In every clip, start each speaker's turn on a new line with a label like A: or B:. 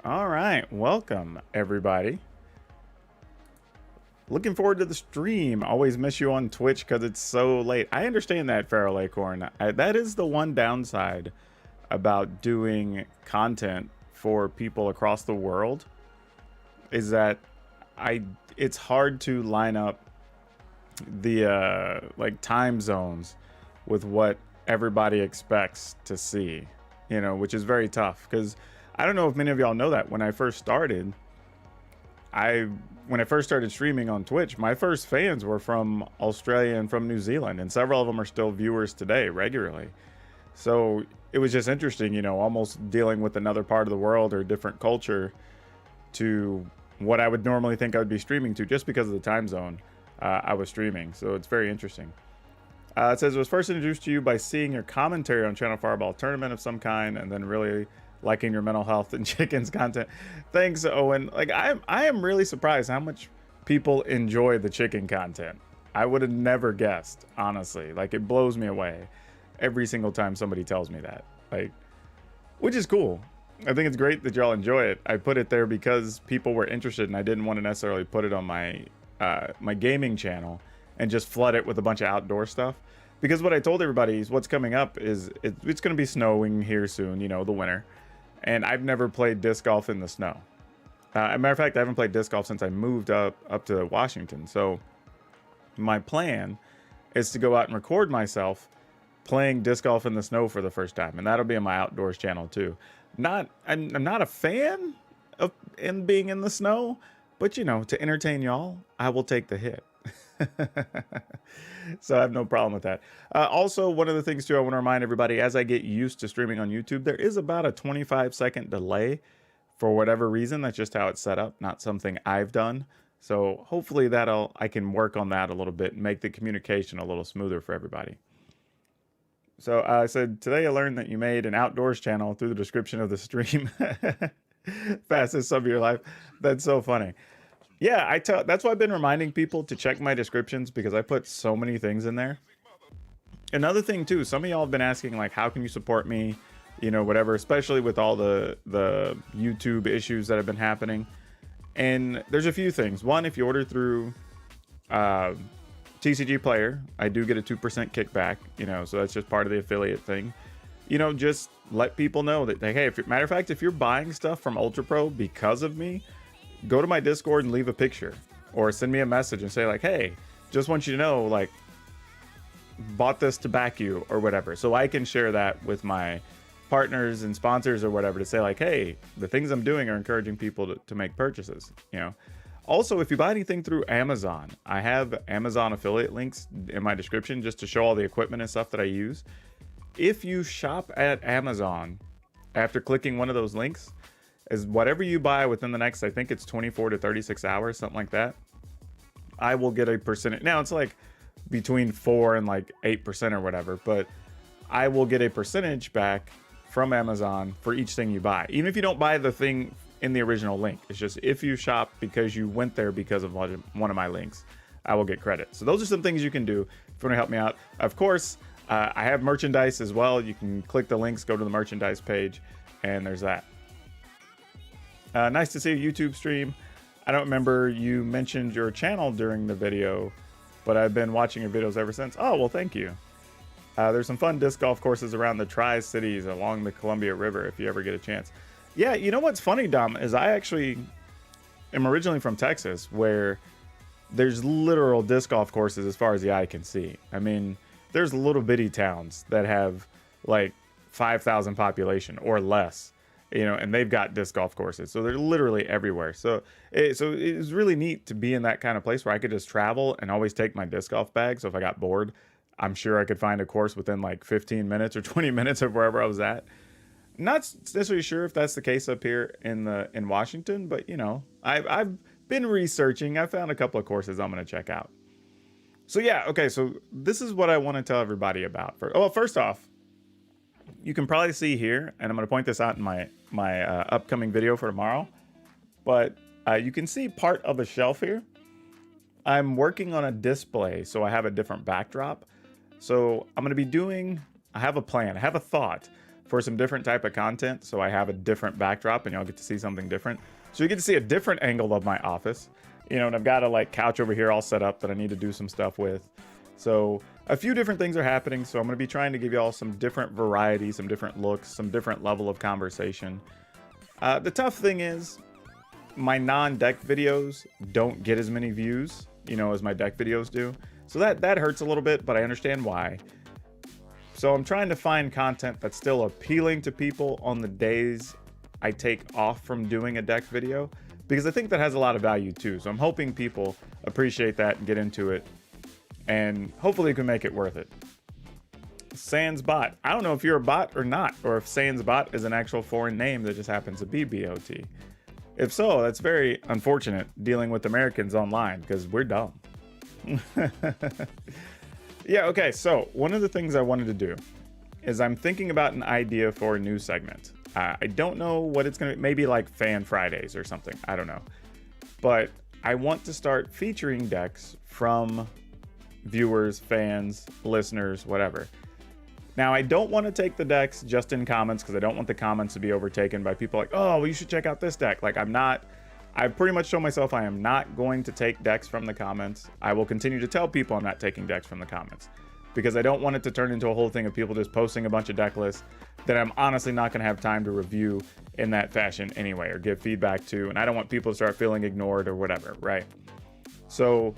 A: All right, welcome everybody. Looking forward to the stream. Always miss you on Twitch because it's so late. I understand that, Feral Acorn. That is the one downside about doing content for people across the world, is that it's hard to line up the like time zones with what everybody expects to see, which is very tough. Because I don't know if many of y'all know that when I first started streaming on Twitch, my first fans were from Australia and from New Zealand, and several of them are still viewers today regularly. So it was just interesting, almost dealing with another part of the world or different culture to what I would normally think I would be streaming to, just because of the time zone I was streaming. So it's very interesting. It says, it was first introduced to you by seeing your commentary on Channel Fireball tournament of some kind, and then really liking your mental health and chickens content. Thanks, Owen. Like, I am really surprised how much people enjoy the chicken content. I would have never guessed, honestly. Like, it blows me away every single time somebody tells me that. Like, which is cool. I think it's great that y'all enjoy it. I put it there because people were interested, and I didn't want to necessarily put it on my my gaming channel and just flood it with a bunch of outdoor stuff. Because what I told everybody is what's coming up is it's going to be snowing here soon, the winter. And I've never played disc golf in the snow. As a matter of fact, I haven't played disc golf since I moved up to Washington. So my plan is to go out and record myself playing disc golf in the snow for the first time. And that'll be on my outdoors channel too. I'm not a fan of being in the snow, but to entertain y'all, I will take the hit. So I have no problem with that. Also, one of the things too, I want to remind everybody, as I get used to streaming on YouTube, there is about a 25-second delay for whatever reason. That's just how it's set up, not something I've done. So hopefully I can work on that a little bit and make the communication a little smoother for everybody. So I said, today I learned that you made an outdoors channel through the description of the stream. Fastest sub of your life. That's so funny. Yeah, that's why I've been reminding people to check my descriptions, because I put so many things in there. Another thing too, some of y'all have been asking, like, how can you support me, whatever, especially with all the YouTube issues that have been happening. And there's a few things. One, if you order through TCGPlayer, I do get a 2% kickback, so that's just part of the affiliate thing. Just let people know that, hey, matter of fact, if you're buying stuff from Ultra Pro because of me, go to my Discord and leave a picture, or send me a message and say, like, hey, just want you to know, like, bought this to back you or whatever. So I can share that with my partners and sponsors or whatever, to say, like, hey, the things I'm doing are encouraging people to make purchases. Also, if you buy anything through Amazon, I have Amazon affiliate links in my description just to show all the equipment and stuff that I use. If you shop at Amazon after clicking one of those links, is whatever you buy within the next, I think it's 24 to 36 hours, something like that, I will get a percentage. Now it's like between 4 and like 8% or whatever, but I will get a percentage back from Amazon for each thing you buy. Even if you don't buy the thing in the original link, it's just if you shop because you went there because of one of my links, I will get credit. So those are some things you can do if you want to help me out. Of course, I have merchandise as well. You can click the links, go to the merchandise page, and there's that. Nice to see a YouTube stream. I don't remember you mentioned your channel during the video, but I've been watching your videos ever since. Oh, well, thank you. There's some fun disc golf courses around the Tri-Cities along the Columbia River if you ever get a chance. Yeah, you know what's funny, Dom, is I actually am originally from Texas, where there's literal disc golf courses as far as the eye can see. I mean, there's little bitty towns that have like 5,000 population or less. And they've got disc golf courses. So they're literally everywhere. So it was really neat to be in that kind of place where I could just travel and always take my disc golf bag. So if I got bored, I'm sure I could find a course within like 15 minutes or 20 minutes of wherever I was at. Not necessarily sure if that's the case up here in Washington, but I've been researching. I found a couple of courses I'm going to check out. So yeah, okay. So this is what I want to tell everybody about. First off, you can probably see here, and I'm going to point this out in my upcoming video for tomorrow, but you can see part of a shelf here. I'm working on a display, so I have a different backdrop. So I'm going to be I have a plan, I have a thought for some different type of content. So I have a different backdrop and y'all get to see something different. So you get to see a different angle of my office, you know, and I've got a like couch over here all set up that I need to do some stuff with. So a few different things are happening. So I'm going to be trying to give y'all some different variety, some different looks, some different level of conversation. The tough thing is my non-deck videos don't get as many views, you know, as my deck videos do. So that hurts a little bit, but I understand why. So I'm trying to find content that's still appealing to people on the days I take off from doing a deck video, because I think that has a lot of value too. So I'm hoping people appreciate that and get into it, and hopefully you can make it worth it. Sans Bot. I don't know if you're a bot or not, or if Sans Bot is an actual foreign name that just happens to be BOT. If so, that's very unfortunate dealing with Americans online, because we're dumb. Yeah, okay, so one of the things I wanted to do is I'm thinking about an idea for a new segment. I don't know what it's going to be, maybe like Fan Fridays or something, I don't know. But I want to start featuring decks from viewers, fans, listeners, whatever. Now, I don't want to take the decks just in comments, because I don't want the comments to be overtaken by people like, oh, well, you should check out this deck. Like, I've pretty much shown myself I am not going to take decks from the comments. I will continue to tell people I'm not taking decks from the comments, because I don't want it to turn into a whole thing of people just posting a bunch of deck lists that I'm honestly not going to have time to review in that fashion anyway, or give feedback to, and I don't want people to start feeling ignored or whatever, right? So,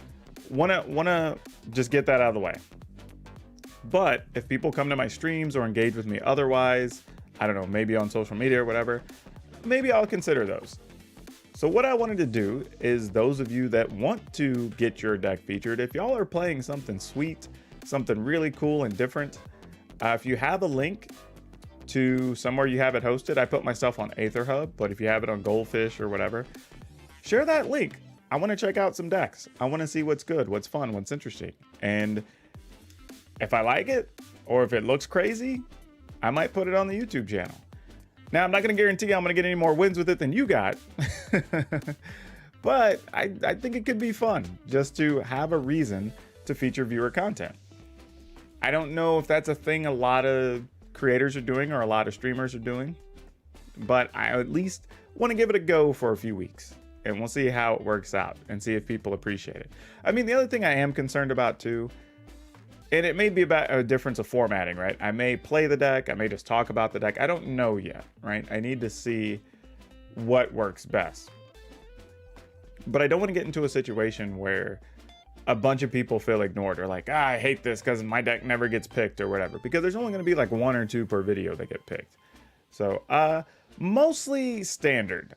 A: wanna just get that out of the way. But if people come to my streams or engage with me otherwise, I don't know, maybe on social media or whatever, maybe I'll consider those. So what I wanted to do is, those of you that want to get your deck featured, if y'all are playing something sweet, something really cool and different, if you have a link to somewhere you have it hosted, I put myself on AetherHub, but if you have it on Goldfish or whatever, share that link. I want to check out some decks. I want to see what's good, what's fun, what's interesting. And if I like it, or if it looks crazy, I might put it on the YouTube channel. Now, I'm not going to guarantee I'm going to get any more wins with it than you got. But I think it could be fun just to have a reason to feature viewer content. I don't know if that's a thing a lot of creators are doing or a lot of streamers are doing, but I at least want to give it a go for a few weeks, and we'll see how it works out and see if people appreciate it. I mean, the other thing I am concerned about too, and it may be about a difference of formatting, right? I may play the deck, I may just talk about the deck. I don't know yet, right? I need to see what works best. But I don't want to get into a situation where a bunch of people feel ignored, or like, I hate this because my deck never gets picked or whatever, because there's only going to be like 1 or 2 per video that get picked. So mostly standard,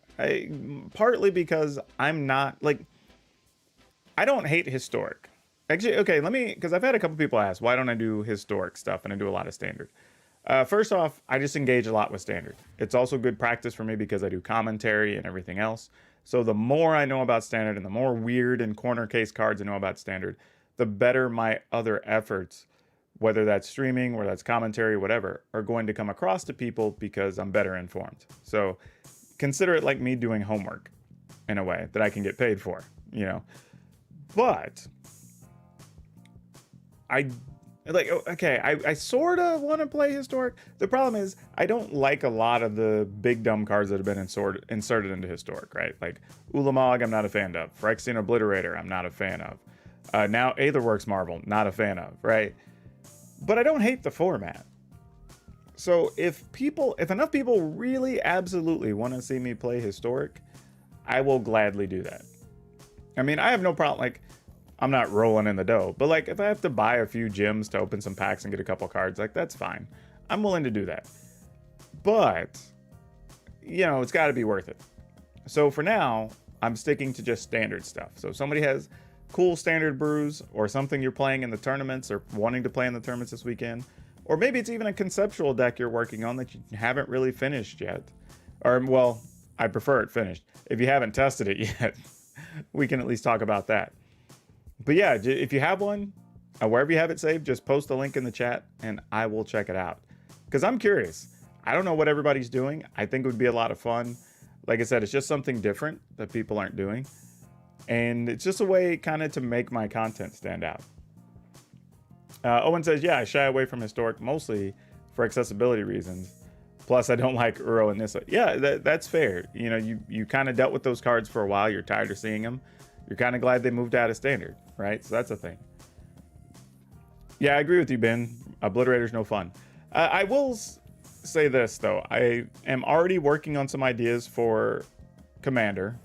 A: partly because I'm not like, I don't hate historic. Actually, okay, because I've had a couple people ask, why don't I do historic stuff and I do a lot of standard? First off, I just engage a lot with standard. It's also good practice for me because I do commentary and everything else. So the more I know about standard and the more weird and corner case cards I know about standard, the better my other efforts, whether that's streaming, whether that's commentary, whatever, are going to come across to people because I'm better informed. So consider it like me doing homework in a way that I can get paid for, you know. But I sort of want to play historic. The problem is I don't like a lot of the big dumb cards that have been inserted into historic, right? Like Ulamog, I'm not a fan of. Phyrexian Obliterator, I'm not a fan of. Now Aetherworks Marvel, not a fan of, right? But I don't hate the format. So if enough people really absolutely want to see me play historic, I will gladly do that. I mean, I have no problem, like, I'm not rolling in the dough, but like if I have to buy a few gems to open some packs and get a couple cards, like that's fine. I'm willing to do that. But, you know, it's got to be worth it. So for now, I'm sticking to just standard stuff. So if somebody has cool standard brews or something you're playing in the tournaments or wanting to play in the tournaments this weekend, or maybe it's even a conceptual deck you're working on that you haven't really finished yet. Or, well, I prefer it finished. If you haven't tested it yet, we can at least talk about that. But yeah, if you have one, wherever you have it saved, just post a link in the chat and I will check it out. Because I'm curious. I don't know what everybody's doing. I think it would be a lot of fun. Like I said, it's just something different that people aren't doing. And it's just a way kind of to make my content stand out. Owen says, yeah, I shy away from historic mostly for accessibility reasons. Plus, I don't like Uro and Nissa. Yeah, that's fair. You know, you kind of dealt with those cards for a while. You're tired of seeing them. You're kind of glad they moved out of standard, right? So that's a thing. Yeah, I agree with you, Ben. Obliterator's no fun. I will say this, though. I am already working on some ideas for Commander.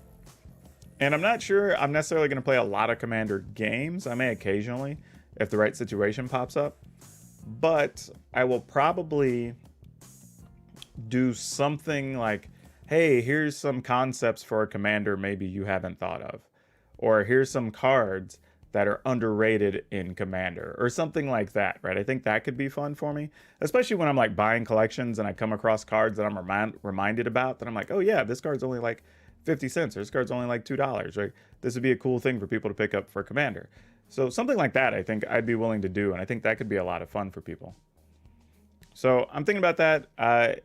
A: And I'm not sure I'm necessarily going to play a lot of Commander games. I may occasionally, if the right situation pops up. But I will probably do something like, hey, here's some concepts for a Commander maybe you haven't thought of. Or here's some cards that are underrated in Commander, or something like that, right? I think that could be fun for me, especially when I'm like buying collections and I come across cards that I'm reminded about, that I'm like, oh yeah, this card's only like 50 cents, or this card's only like $2, right? This would be a cool thing for people to pick up for Commander. So something like that, I think I'd be willing to do, and I think that could be a lot of fun for people. So I'm thinking about that.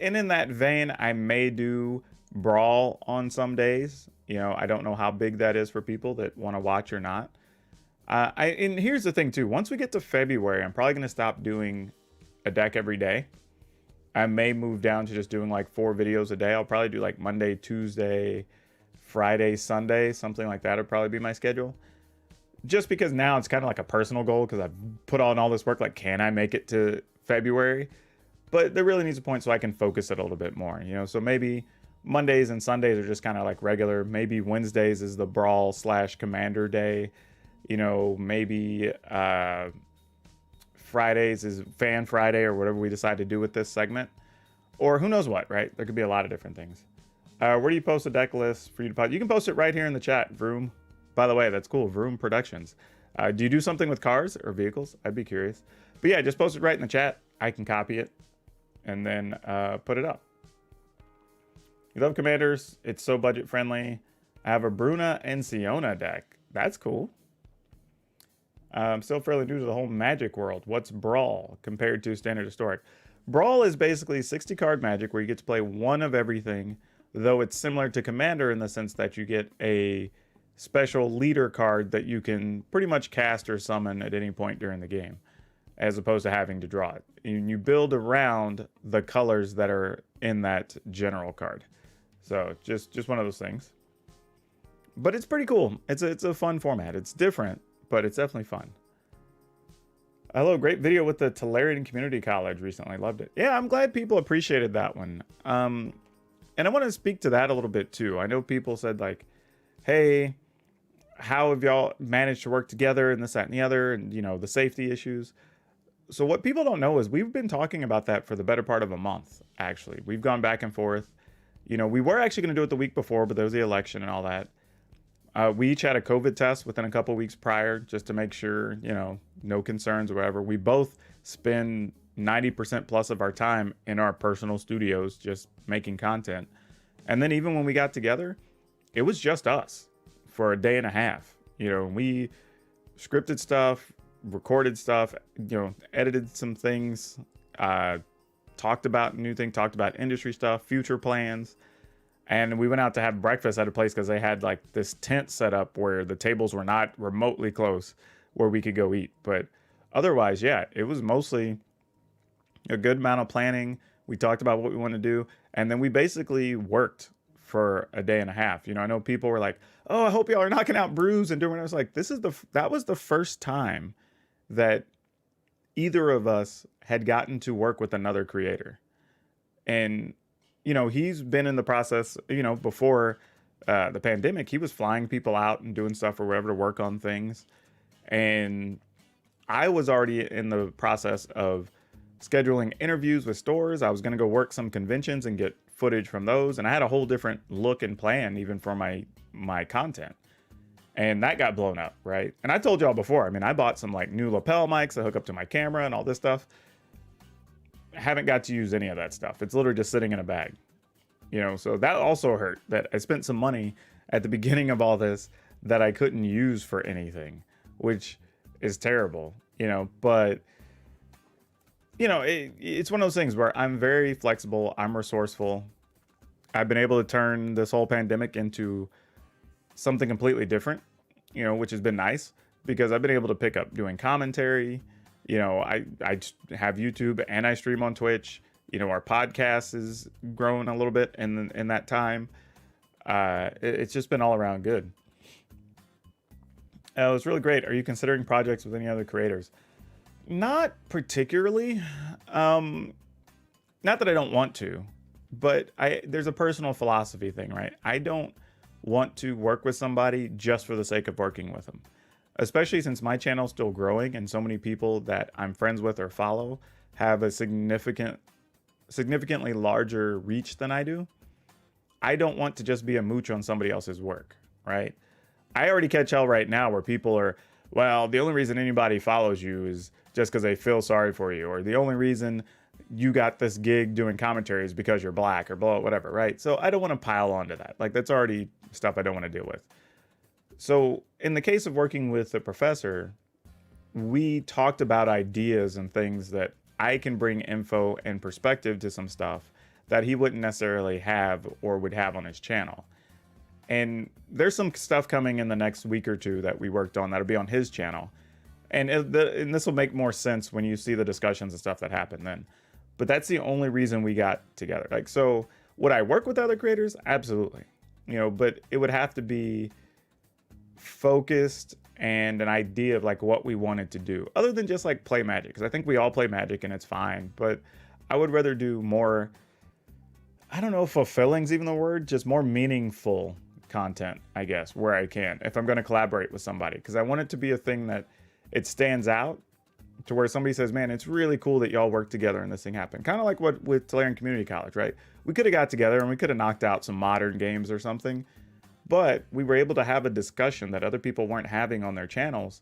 A: And in that vein, I may do Brawl on some days. You know, I don't know how big that is for people that want to watch or not. And here's the thing too, once we get to February, I'm probably going to stop doing a deck every day. I may move down to just doing like 4 videos a day. I'll probably do like Monday, Tuesday, Friday, Sunday, something like that would probably be my schedule. Just because now it's kind of like a personal goal, because I've put on all this work, like, can I make it to February? But there really needs a point so I can focus it a little bit more, you know? So maybe Mondays and Sundays are just kind of like regular. Maybe Wednesdays is the Brawl / Commander day. You know, maybe Fridays is Fan Friday, or whatever we decide to do with this segment. Or who knows what, right? There could be a lot of different things. Where do you post a deck list for you to post? You can post it right here in the chat, Vroom. By the way, that's cool, Vroom Productions. Do you do something with cars or vehicles? I'd be curious. But yeah, just post it right in the chat. I can copy it and then put it up. You love Commanders. It's so budget friendly. I have a Bruna and Siona deck. That's cool. I'm still fairly new to the whole Magic world. What's Brawl compared to Standard Historic? Brawl is basically 60 card Magic where you get to play one of everything, though it's similar to Commander in the sense that you get a special leader card that you can pretty much cast or summon at any point during the game, as opposed to having to draw it. And you build around the colors that are in that general card. So just one of those things. But it's pretty cool. It's a fun format. It's different, but it's definitely fun. Hello, great video with the Tolarian Community College recently. Loved it. Yeah, I'm glad people appreciated that one. And I want to speak to that a little bit too. I know people said like, hey, how have y'all managed to work together and this, that, and the other, and you know, the safety issues. So what people don't know is we've been talking about that for the better part of a month, actually. We've gone back and forth. You know, we were actually going to do it the week before, but there was the election and all that. We each had a COVID test within a couple weeks prior, just to make sure, you know, no concerns or whatever. We both spend 90% plus of our time in our personal studios just making content. And then even when we got together, it was just us for a day and a half. You know, we scripted stuff, recorded stuff, you know, edited some things, talked about new things, talked about industry stuff, future plans. And we went out to have breakfast at a place because they had like this tent set up where the tables were not remotely close where we could go eat. But otherwise, yeah, it was mostly a good amount of planning. We talked about what we want to do. And then we basically worked for a day and a half. You know, I know people were like, oh, I hope y'all are knocking out brews and doing it. I was like, that was the first time that either of us had gotten to work with another creator. And you know, he's been in the process, you know, before the pandemic, he was flying people out and doing stuff or whatever to work on things. And I was already in the process of scheduling interviews with stores. I was going to go work some conventions and get footage from those. And I had a whole different look and plan even for my content. And that got blown up, right? And I told y'all before, I mean, I bought some like new lapel mics to hook up to my camera and all this stuff. Haven't got to use any of that stuff. It's literally just sitting in a bag, you know. So that also hurt, that I spent some money at the beginning of all this that I couldn't use for anything, which is terrible, you know. But you know, it's one of those things where I'm very flexible, I'm resourceful. I've been able to turn this whole pandemic into something completely different, you know, which has been nice because I've been able to pick up doing commentary. You know, I have YouTube and I stream on Twitch. Our podcast is growing a little bit in that time. It's just been all around good. It was really great. Are you considering projects with any other creators? Not particularly. Not that I don't want to, but there's a personal philosophy thing, right? I don't want to work with somebody just for the sake of working with them. Especially since my channel's still growing and so many people that I'm friends with or follow have a significantly larger reach than I do. I don't want to just be a mooch on somebody else's work, right? I already catch hell right now where people are, well, the only reason anybody follows you is just because they feel sorry for you, or the only reason you got this gig doing commentary is because you're black, or blah, whatever, right? So I don't want to pile onto that. Like, that's already stuff I don't want to deal with. So in the case of working with a professor, we talked about ideas and things that I can bring info and perspective to some stuff that he wouldn't necessarily have or would have on his channel. And there's some stuff coming in the next week or two that we worked on that'll be on his channel. And this will make more sense when you see the discussions and stuff that happen then. But that's the only reason we got together. Like, so would I work with other creators? Absolutely. But it would have to be focused and an idea of like what we wanted to do, other than just like play Magic, because I think we all play Magic and it's fine. But I would rather do more, I don't know if fulfilling's even the word, just more meaningful content, I guess, where I can, if I'm going to collaborate with somebody, because I want it to be a thing that it stands out to where somebody says, man, it's really cool that y'all work together and this thing happened. Kind of like what with Tulare Community College, right? We could have got together and we could have knocked out some modern games or something, but we were able to have a discussion that other people weren't having on their channels.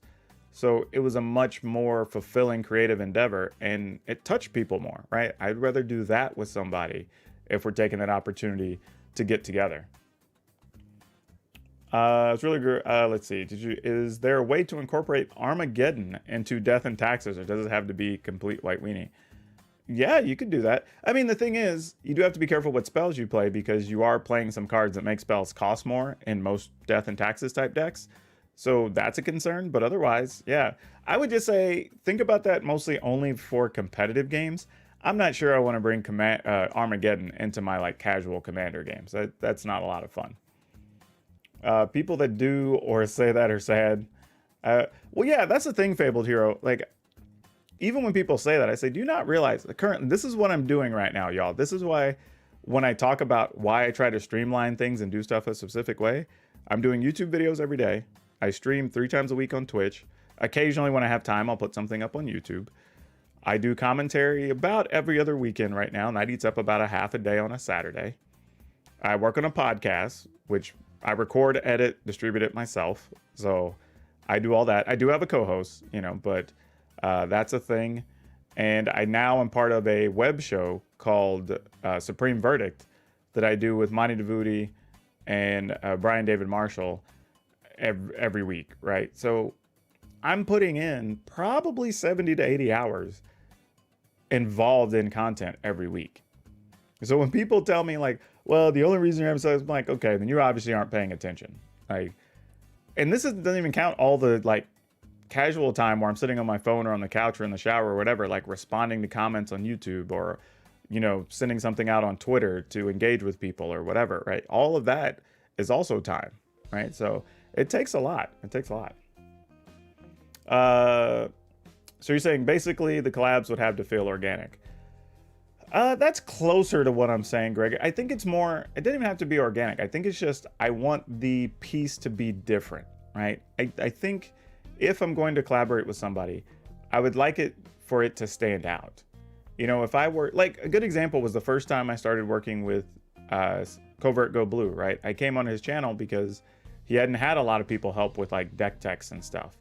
A: So it was a much more fulfilling creative endeavor and it touched people more, right? I'd rather do that with somebody if we're taking that opportunity to get together. It's really good. Let's see. Is there a way to incorporate Armageddon into Death and Taxes, or does it have to be complete white weenie? Yeah, you could do that. I mean, the thing is, you do have to be careful what spells you play, because you are playing some cards that make spells cost more in most Death and Taxes type decks. So that's a concern. But otherwise, yeah, I would just say think about that mostly only for competitive games. I'm not sure I want to bring Armageddon into my like casual Commander games. That's not a lot of fun. People that do or say that are sad. Well, yeah, that's the thing, Fabled Hero. Like, even when people say that, I say, do you not realize this is what I'm doing right now, y'all. This is why when I talk about why I try to streamline things and do stuff a specific way, I'm doing YouTube videos every day. I stream 3 times a week on Twitch. Occasionally when I have time, I'll put something up on YouTube. I do commentary about every other weekend right now, and that eats up about a half a day on a Saturday. I work on a podcast, which I record, edit, distribute it myself. So I do all that. I do have a co-host, but that's a thing. And I now am part of a web show called Supreme Verdict that I do with Monty DeVuti and Brian David Marshall every week, right? So I'm putting in probably 70 to 80 hours involved in content every week. So when people tell me like, well, the only reason you're episodes, I'm like, okay, then you obviously aren't paying attention. Like, and this doesn't even count all the like casual time where I'm sitting on my phone or on the couch or in the shower or whatever, like responding to comments on YouTube or, sending something out on Twitter to engage with people or whatever, right? All of that is also time, right? So it takes a lot. It takes a lot. So you're saying basically the collabs would have to feel organic. That's closer to what I'm saying, Greg. I think it's more, it doesn't even have to be organic. I think it's just, I want the piece to be different, right? I think if I'm going to collaborate with somebody, I would like it for it to stand out. If I were, like, a good example was the first time I started working with Covert Go Blue, right? I came on his channel because he hadn't had a lot of people help with like deck techs and stuff.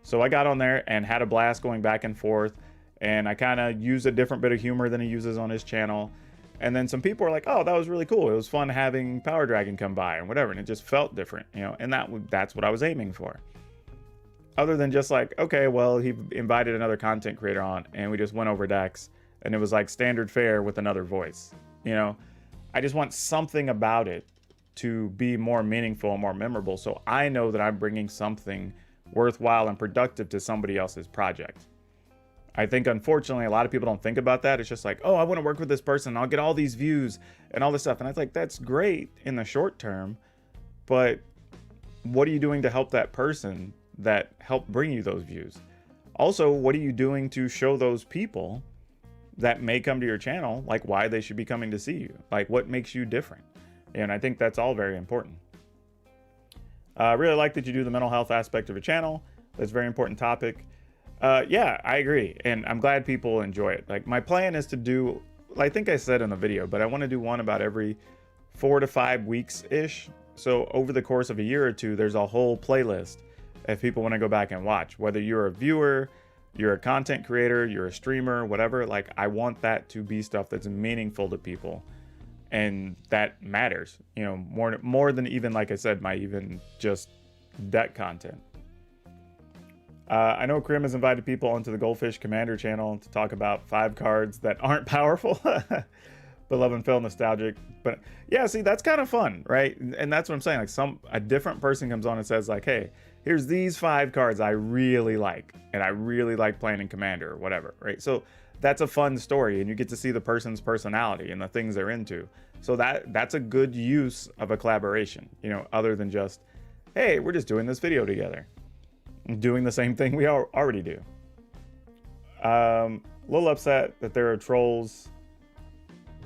A: So I got on there and had a blast going back and forth. And I kind of use a different bit of humor than he uses on his channel. And then some people were like, oh, that was really cool. It was fun having PowrDragn come by and whatever. And it just felt different, and that's what I was aiming for. Other than just like, okay, well, he invited another content creator on and we just went over decks and it was like standard fare with another voice. I just want something about it to be more meaningful and more memorable. So I know that I'm bringing something worthwhile and productive to somebody else's project. I think, unfortunately, a lot of people don't think about that. It's just like, oh, I want to work with this person. I'll get all these views and all this stuff. And I was like, that's great in the short term, but what are you doing to help that person that helped bring you those views? Also, what are you doing to show those people that may come to your channel, like why they should be coming to see you? Like, what makes you different? And I think that's all very important. I really like that you do the mental health aspect of a channel. That's a very important topic. Yeah, I agree. And I'm glad people enjoy it. Like, my plan is to do, I think I said in the video, but I want to do one about every 4 to 5 weeks-ish. So over the course of a year or two, there's a whole playlist if people want to go back and watch. Whether you're a viewer, you're a content creator, you're a streamer, whatever, like, I want that to be stuff that's meaningful to people. And that matters, you know, more than even, like I said, my even just deck content. I know Krim has invited people onto the Goldfish Commander channel to talk about 5 cards that aren't powerful, but love and feel nostalgic. But yeah, see, that's kind of fun, right? And that's what I'm saying. Like, a different person comes on and says, like, hey, here's these 5 cards I really like, and I really like playing in Commander or whatever, right? So that's a fun story, and you get to see the person's personality and the things they're into. So that's a good use of a collaboration, you know, other than just, hey, we're just doing this video together, doing the same thing we already do. A little upset that there are trolls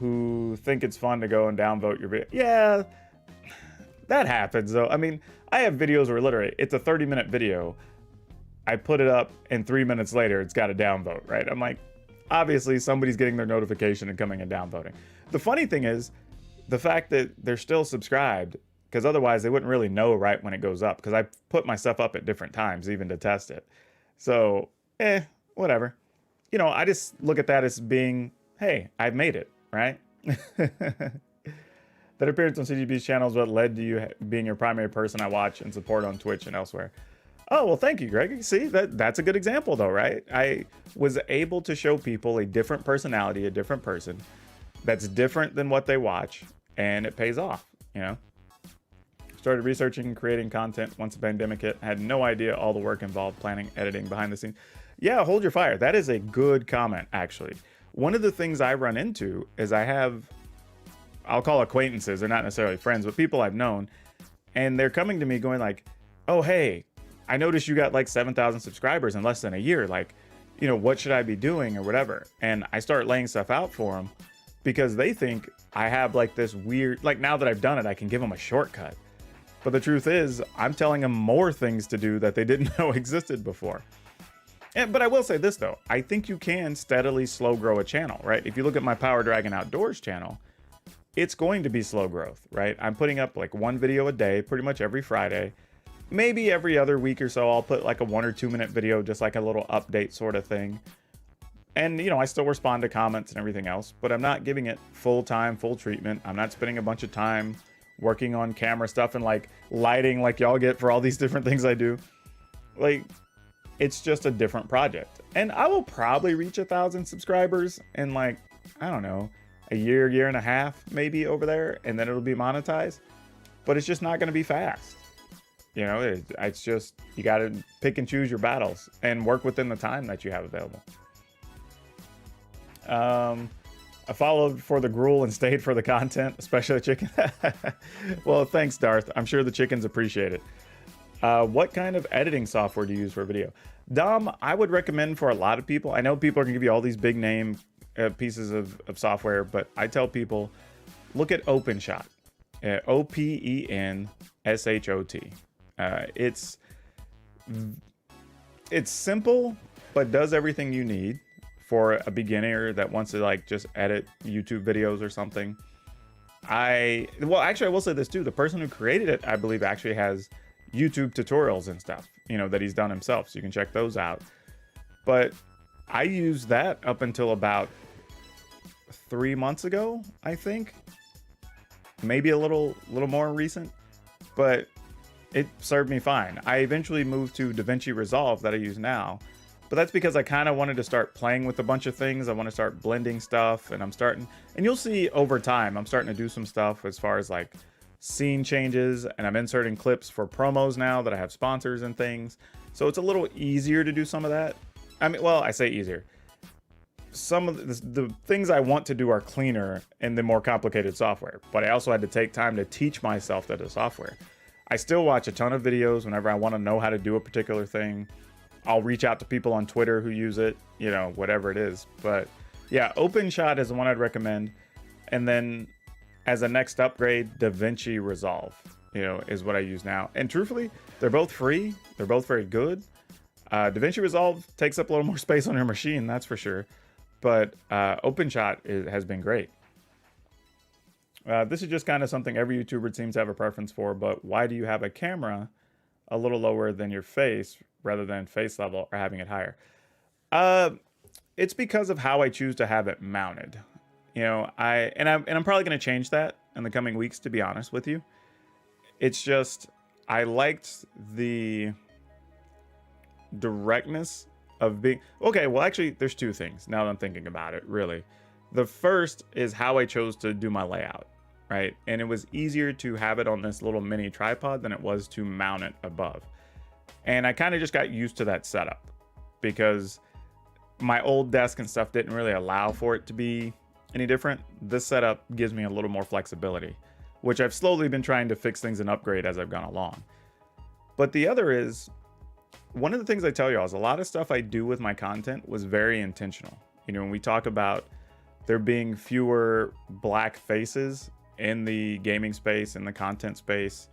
A: who think it's fun to go and downvote your video. Yeah, that happens though. I mean, I have videos where literally it's a 30-minute video. I put it up and 3 minutes later, it's got a downvote, right? I'm like, obviously somebody's getting their notification and coming and downvoting. The funny thing is the fact that they're still subscribed, because otherwise they wouldn't really know right when it goes up, because I put my stuff up at different times even to test it. So, whatever. You know, I just look at that as being, hey, I've made it, right? That appearance on CGP's channel is what led to you being your primary person I watch and support on Twitch and elsewhere. Oh, well, thank you, Greg. See, that's a good example, though, right? I was able to show people a different personality, a different person that's different than what they watch, and it pays off, you know? Started researching and creating content once the pandemic hit. Had no idea all the work involved, planning, editing, behind the scenes. Yeah, hold your fire. That is a good comment, actually. One of the things I run into is I have, I'll call acquaintances, they're not necessarily friends, but people I've known, and they're coming to me going like, oh, hey, I noticed you got like 7,000 subscribers in less than a year. Like, you know, what should I be doing or whatever? And I start laying stuff out for them because they think I have like this weird, like, now that I've done it, I can give them a shortcut. But the truth is, I'm telling them more things to do that they didn't know existed before. But I will say this, though. I think you can steadily slow grow a channel, right? If you look at my PowrDragn Outdoors channel, it's going to be slow growth, right? I'm putting up like 1 video a day, pretty much every Friday. Maybe every other week or so, I'll put like a 1 or 2 minute video, just like a little update sort of thing. And, you know, I still respond to comments and everything else, but I'm not giving it full time, full treatment. I'm not spending a bunch of time working on camera stuff and like lighting like y'all get for all these different things I do. Like, it's just a different project. And I will probably reach 1,000 subscribers in like, I don't know, a year and a half maybe over there, and then it'll be monetized. But it's just not going to be fast. You know, it's just, you got to pick and choose your battles and work within the time that you have available. I followed for the gruel and stayed for the content, especially the chicken. Well, thanks, Darth. I'm sure the chickens appreciate it. What kind of editing software do you use for a video? Dom, I would recommend for a lot of people. I know people are going to give you all these big name pieces of software, but I tell people, look at OpenShot. OpenShot. It's simple, but does everything you need for a beginner that wants to like just edit YouTube videos or something. Well, actually, I will say this too. The person who created it, I believe, actually has YouTube tutorials and stuff, you know, that he's done himself. So you can check those out. But I used that up until about 3 months ago, I think. Maybe a little more recent, but it served me fine. I eventually moved to DaVinci Resolve that I use now, but that's because I kind of wanted to start playing with a bunch of things. I want to start blending stuff, and and you'll see over time, I'm starting to do some stuff as far as like scene changes, and I'm inserting clips for promos now that I have sponsors and things. So it's a little easier to do some of that. I mean, well, I say easier. some of the things I want to do are cleaner in the more complicated software, but I also had to take time to teach myself that the software. I still watch a ton of videos whenever I want to know how to do a particular thing. I'll reach out to people on Twitter who use it, you know, whatever it is. But yeah, OpenShot is the one I'd recommend. And then as a next upgrade, DaVinci Resolve, you know, is what I use now. And truthfully, they're both free. They're both very good. DaVinci Resolve takes up a little more space on your machine, that's for sure. But OpenShot has been great. This is just kind of something every YouTuber seems to have a preference for, but why do you have a camera a little lower than your face rather than face level or having it higher? It's because of how I choose to have it mounted. You know, I'm probably going to change that in the coming weeks, to be honest with you. It's just, I liked the directness of being, okay, well, actually, there's two things now that I'm thinking about it, really. The first is how I chose to do my layout, right? And it was easier to have it on this little mini tripod than it was to mount it above. And I kind of just got used to that setup because my old desk and stuff didn't really allow for it to be any different. This setup gives me a little more flexibility, which I've slowly been trying to fix things and upgrade as I've gone along. But the other is, one of the things I tell y'all is a lot of stuff I do with my content was very intentional. You know, when we talk about there being fewer black faces in the gaming space, in the content space,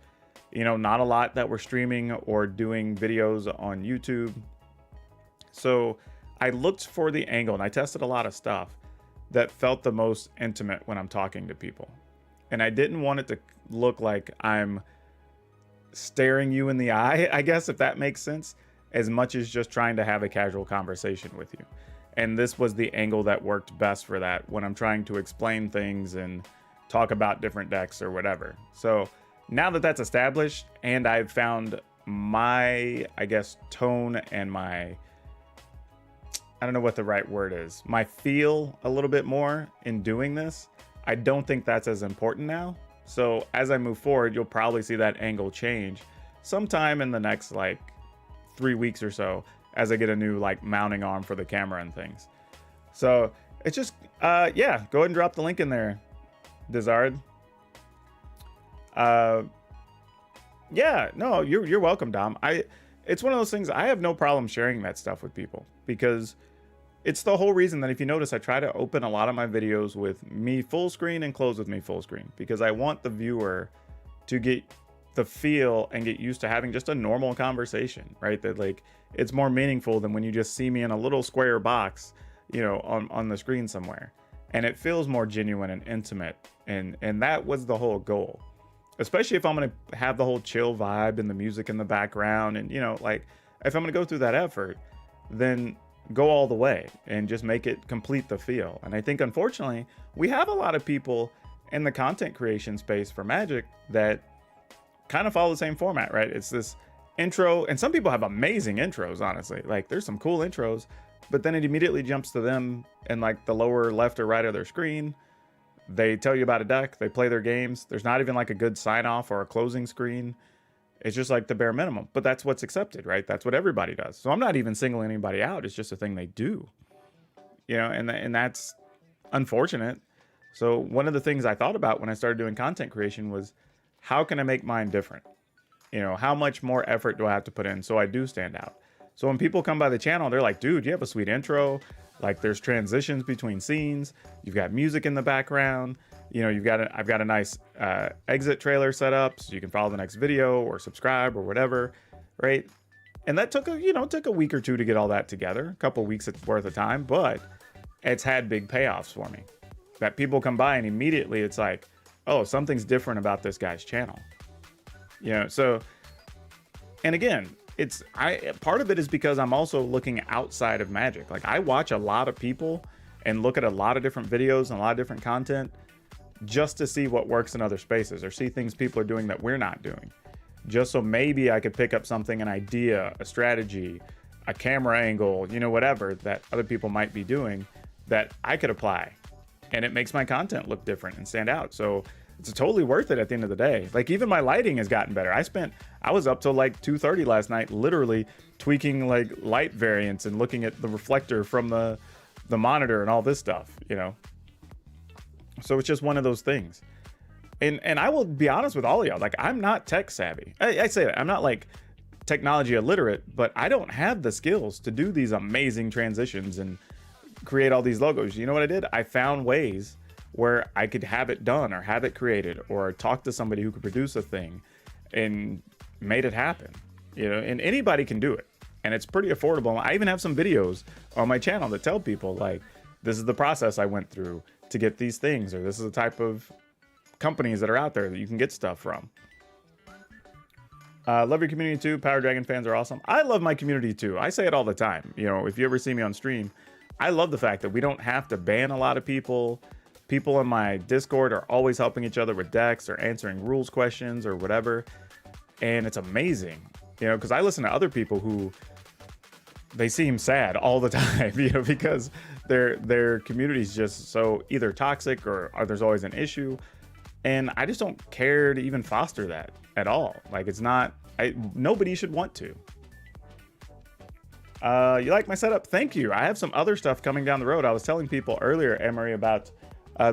A: you know, not a lot that were streaming or doing videos on YouTube. So I looked for the angle and I tested a lot of stuff that felt the most intimate when I'm talking to people. And I didn't want it to look like I'm staring you in the eye, I guess, if that makes sense, as much as just trying to have a casual conversation with you. And this was the angle that worked best for that when I'm trying to explain things and talk about different decks or whatever. So now that that's established and I've found my, I guess, tone and my, I don't know what the right word is, my feel a little bit more in doing this, I don't think that's as important now. So as I move forward, you'll probably see that angle change sometime in the next like 3 weeks or so as I get a new like mounting arm for the camera and things. So it's just, yeah, go ahead and drop the link in there, Dizard. Yeah, no, you're welcome, Dom. It's one of those things, I have no problem sharing that stuff with people because it's the whole reason that if you notice, I try to open a lot of my videos with me full screen and close with me full screen because I want the viewer to get the feel and get used to having just a normal conversation, right? That like, it's more meaningful than when you just see me in a little square box, you know, on the screen somewhere. And it feels more genuine and intimate. And that was the whole goal. Especially if I'm going to have the whole chill vibe and the music in the background. And, you know, like if I'm going to go through that effort, then go all the way and just make it complete the feel. And I think, unfortunately, we have a lot of people in the content creation space for Magic that kind of follow the same format, right? It's this intro, and some people have amazing intros, honestly. Like there's some cool intros, but then it immediately jumps to them in like the lower left or right of their screen. They tell you about a deck, they play their games. There's not even like a good sign off or a closing screen. It's just like the bare minimum, but that's what's accepted, right? That's what everybody does. So I'm not even singling anybody out. It's just a thing they do, you know, and that's unfortunate. So one of the things I thought about when I started doing content creation was, how can I make mine different? You know, how much more effort do I have to put in so I do stand out? So when people come by the channel, they're like, dude, you have a sweet intro. Like there's transitions between scenes. You've got music in the background. You know, I've got a nice exit trailer set up so you can follow the next video or subscribe or whatever, right? And that took a week or two to get all that together, a couple weeks worth of time, but it's had big payoffs for me. That people come by and immediately it's like, oh, something's different about this guy's channel. You know, so, and again, part of it is because I'm also looking outside of Magic. Like I watch a lot of people and look at a lot of different videos and a lot of different content just to see what works in other spaces or see things people are doing that we're not doing. Just so maybe I could pick up something, an idea, a strategy, a camera angle, you know, whatever that other people might be doing that I could apply. And it makes my content look different and stand out. So it's totally worth it at the end of the day. Like even my lighting has gotten better. I was up till like 2:30 last night, literally tweaking like light variants and looking at the reflector from the the monitor and all this stuff, you know? So it's just one of those things. And I will be honest with all of y'all, like, I'm not tech savvy. I say that, I'm not like technology illiterate, but I don't have the skills to do these amazing transitions and create all these logos. You know what I did? I found ways where I could have it done or have it created or talk to somebody who could produce a thing and made it happen, you know, and anybody can do it. And it's pretty affordable. I even have some videos on my channel that tell people, like, this is the process I went through to get these things, or this is the type of companies that are out there that you can get stuff from. Love your community too. PowrDragn fans are awesome. I love my community too. I say it all the time. You know, if you ever see me on stream, I love the fact that we don't have to ban a lot of people. People in my Discord are always helping each other with decks or answering rules questions or whatever. And it's amazing, you know, because I listen to other people who, they seem sad all the time, you know, because their community is just so either toxic or there's always an issue. And I just don't care to even foster that at all. Like, it's not, nobody should want to. You like my setup? Thank you. I have some other stuff coming down the road. I was telling people earlier, Emery, about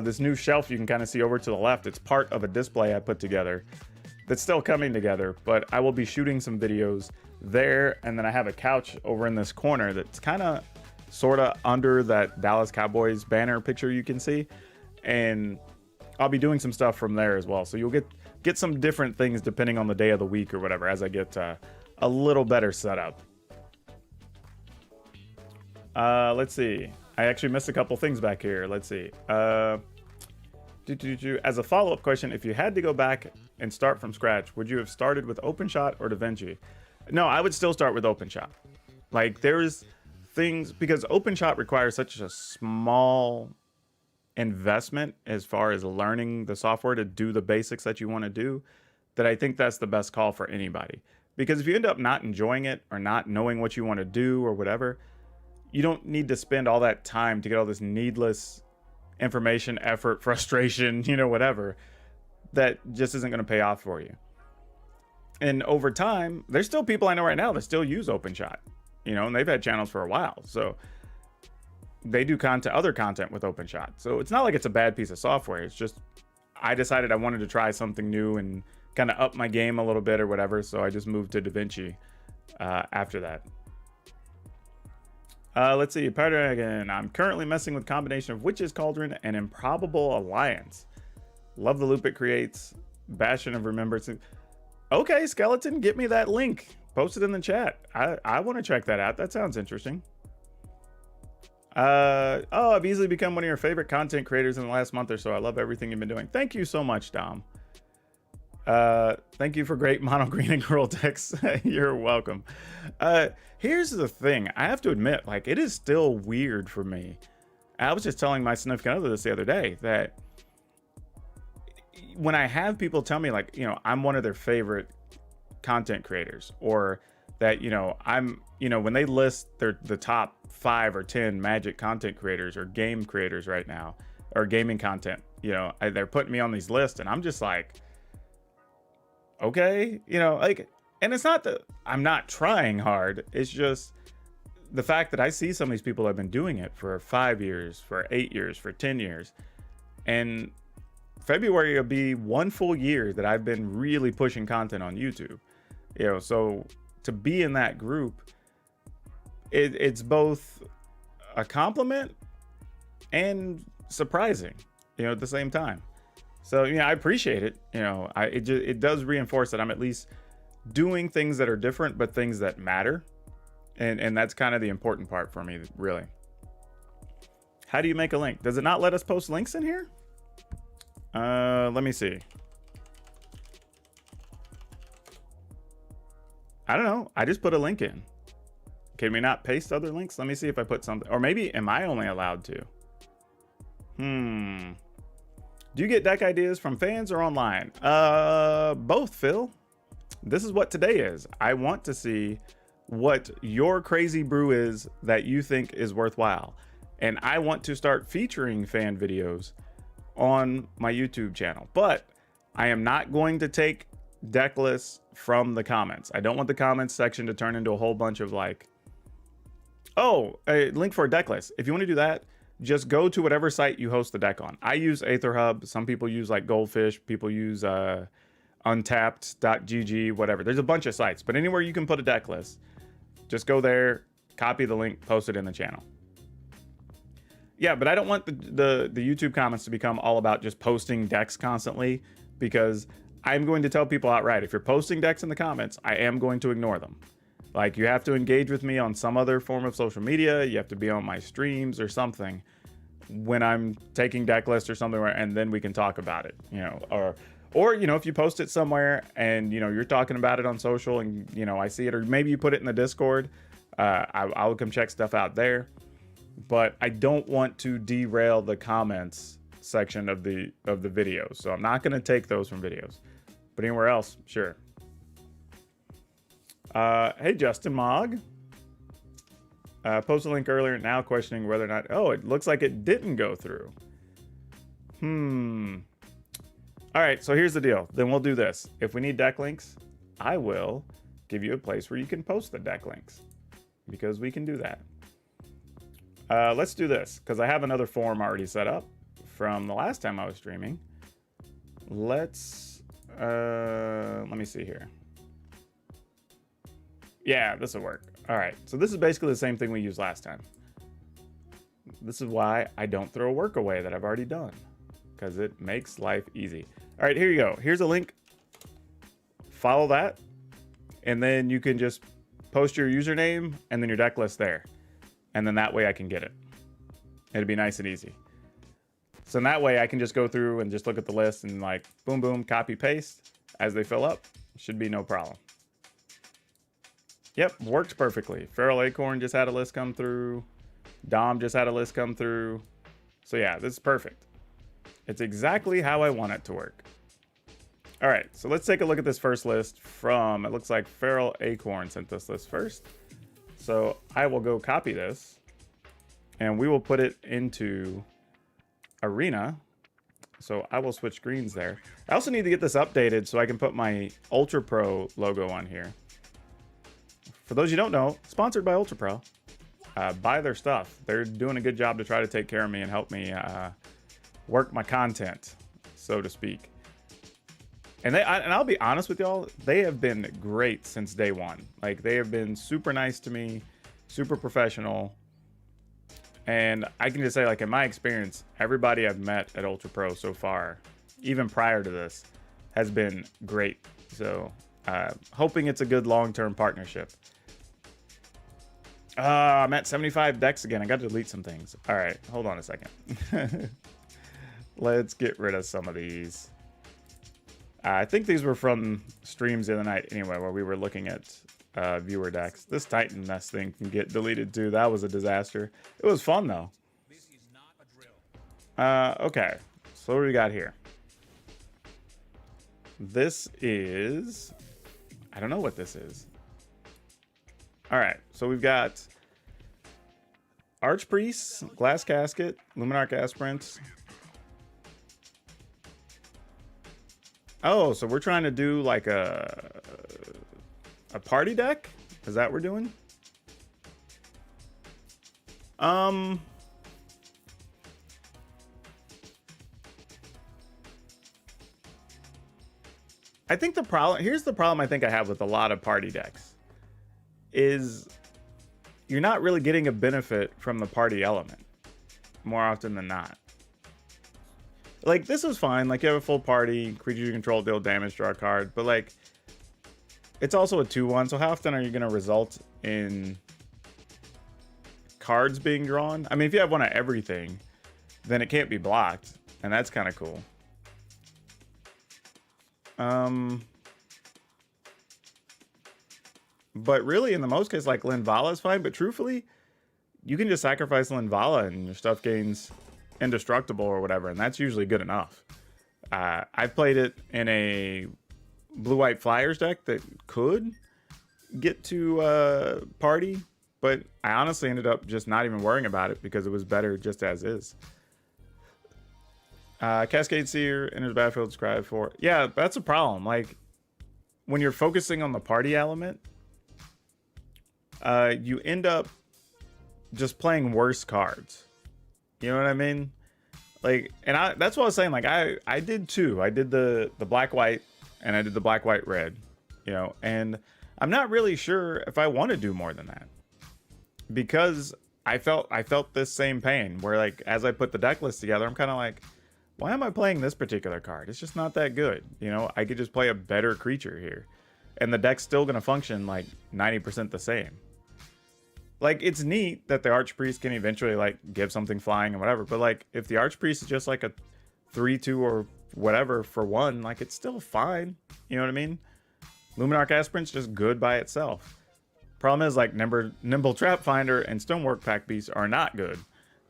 A: this new shelf you can kind of see over to the left. It's part of a display I put together that's still coming together, but I will be shooting some videos there. And then I have a couch over in this corner that's kind of sort of under that Dallas Cowboys banner picture you can see. And I'll be doing some stuff from there as well. So you'll get some different things depending on the day of the week or whatever as I get a little better setup. Let's see. I actually missed a couple things back here. Let's see. As a follow-up question, if you had to go back and start from scratch, would you have started with OpenShot or DaVinci? No, I would still start with OpenShot. Like, there's things, because OpenShot requires such a small investment as far as learning the software to do the basics that you want to do, that I think that's the best call for anybody. Because if you end up not enjoying it or not knowing what you want to do or whatever, you don't need to spend all that time to get all this needless information, effort, frustration, you know, whatever, that just isn't going to pay off for you. And over time, there's still people I know right now that still use OpenShot, you know, and they've had channels for a while. So they do other content with OpenShot. So it's not like it's a bad piece of software. It's just, I decided I wanted to try something new and kind of up my game a little bit or whatever. So I just moved to DaVinci after that. Let's see, PowrDragn. I'm currently messing with combination of Witch's Cauldron and Improbable Alliance. Love the loop it creates. Bastion of Remembrance. Okay, Skeleton, get me that link. Post it in the chat. I want to check that out. That sounds interesting. Oh, I've easily become one of your favorite content creators in the last month or so. I love everything you've been doing. Thank you so much, Dom. Thank you for great mono green and girl decks. You're welcome. Here's the thing. I have to admit, like, it is still weird for me. I was just telling my significant other this the other day, that when I have people tell me, like, you know, I'm one of their favorite content creators, or that, you know, I'm, you know, when they list the top 5 or 10 Magic content creators or game creators right now, or gaming content, you know, they're putting me on these lists, and I'm just like, okay, you know, like, and it's not that I'm not trying hard. It's just the fact that I see some of these people have been doing it for 5 years, for 8 years, for 10 years. And February will be 1 full year that I've been really pushing content on YouTube. You know, so to be in that group, it's both a compliment and surprising, you know, at the same time. So, yeah, I appreciate it. You know, it does reinforce that I'm at least doing things that are different, but things that matter. And that's kind of the important part for me, really. How do you make a link? Does it not let us post links in here? Let me see. I don't know. I just put a link in. Can we not paste other links? Let me see if I put something. Or maybe, am I only allowed to? Do you get deck ideas from fans or online? Both, Phil. This is what today is. I want to see what your crazy brew is that you think is worthwhile. And I want to start featuring fan videos on my YouTube channel. But I am not going to take deck lists from the comments. I don't want the comments section to turn into a whole bunch of, like, Oh, a link for a deck list. If you want to do that, just go to whatever site you host the deck on. I use AetherHub. Some people use like Goldfish. People use untapped.gg, whatever. There's a bunch of sites, but anywhere you can put a deck list, just go there, copy the link, post it in the channel. Yeah, but I don't want the YouTube comments to become all about just posting decks constantly, because I'm going to tell people outright, if you're posting decks in the comments, I am going to ignore them. Like, you have to engage with me on some other form of social media. You have to be on my streams or something when I'm taking deck lists or something, and then we can talk about it, you know, or, you know, if you post it somewhere and, you know, you're talking about it on social and, you know, I see it, or maybe you put it in the Discord, I'll come check stuff out there. But I don't want to derail the comments section of the videos, so I'm not going to take those from videos. But anywhere else, sure. Hey, Justin Mogg. Posted a link earlier, now questioning whether or not... Oh, it looks like it didn't go through. All right, so here's the deal. Then we'll do this. If we need deck links, I will give you a place where you can post the deck links, because we can do that. Let's do this, because I have another form already set up from the last time I was streaming. Let's... let me see here. Yeah, this will work. All right, so this is basically the same thing we used last time. This is why I don't throw work away that I've already done, because it makes life easy. All right, here you go. Here's a link. Follow that, and then you can just post your username and then your deck list there. And then that way I can get it. It'd be nice and easy. So in that way I can just go through and just look at the list and like, boom, boom, copy, paste as they fill up. Should be no problem. Yep, works perfectly. Feral Acorn just had a list come through. Dom just had a list come through. So yeah, this is perfect. It's exactly how I want it to work. All right, so let's take a look at this first list from, it looks like Feral Acorn sent this list first. So I will go copy this and we will put it into Arena. So I will switch screens there. I also need to get this updated so I can put my Ultra Pro logo on here. For those you don't know, sponsored by Ultra Pro. Buy their stuff. They're doing a good job to try to take care of me and help me work my content, so to speak. And I'll be honest with y'all, they have been great since day one. Like, they have been super nice to me, super professional. And I can just say, like, in my experience, everybody I've met at Ultra Pro so far, even prior to this, has been great. So, hoping it's a good long-term partnership. I'm at 75 decks again. I got to delete some things. All right, hold on a second. Let's get rid of some of these. I think these were from streams the other night anyway, where we were looking at viewer decks. This Titan Nest thing can get deleted too. That was a disaster. It was fun though.
B: This is not a drill.
A: Okay, so what do we got here? This is... I don't know what this is. All right, so we've got Archpriest, Glass Casket, Luminarch Aspirant. Oh, so we're trying to do like a party deck? Is that what we're doing? I think the problem, here's the problem I think I have with a lot of party decks, is you're not really getting a benefit from the party element more often than not. Like, this is fine. Like, you have a full party, creatures you control deal damage, draw a card. But, like, it's also a 2/1. So how often are you going to result in cards being drawn? I mean, if you have one of everything, then it can't be blocked. And that's kind of cool. But really, in the most case, like, Linvala is fine. But truthfully, you can just sacrifice Linvala and your stuff gains indestructible or whatever, and that's usually good enough. I've played it in a blue-white Flyers deck that could get to party, but I honestly ended up just not even worrying about it because it was better just as is. Cascade Seer enters battlefield, described for... Yeah, that's a problem. Like, when you're focusing on the party element, you end up just playing worse cards. You know what I mean? Like, and that's what I was saying. Like, I did too. I did the black white, and I did the black white red. You know, and I'm not really sure if I want to do more than that, because I felt this same pain where, like, as I put the deck list together, I'm kind of like, why am I playing this particular card? It's just not that good. You know, I could just play a better creature here, and the deck's still gonna function like 90% the same. Like, it's neat that the Archpriest can eventually, like, give something flying and whatever, but, like, if the Archpriest is just, like, a 3/2 or whatever for 1, like, it's still fine. You know what I mean? Luminarch Aspirant's just good by itself. Problem is, like, Nimble Trap Finder and Stonework Pack Beasts are not good.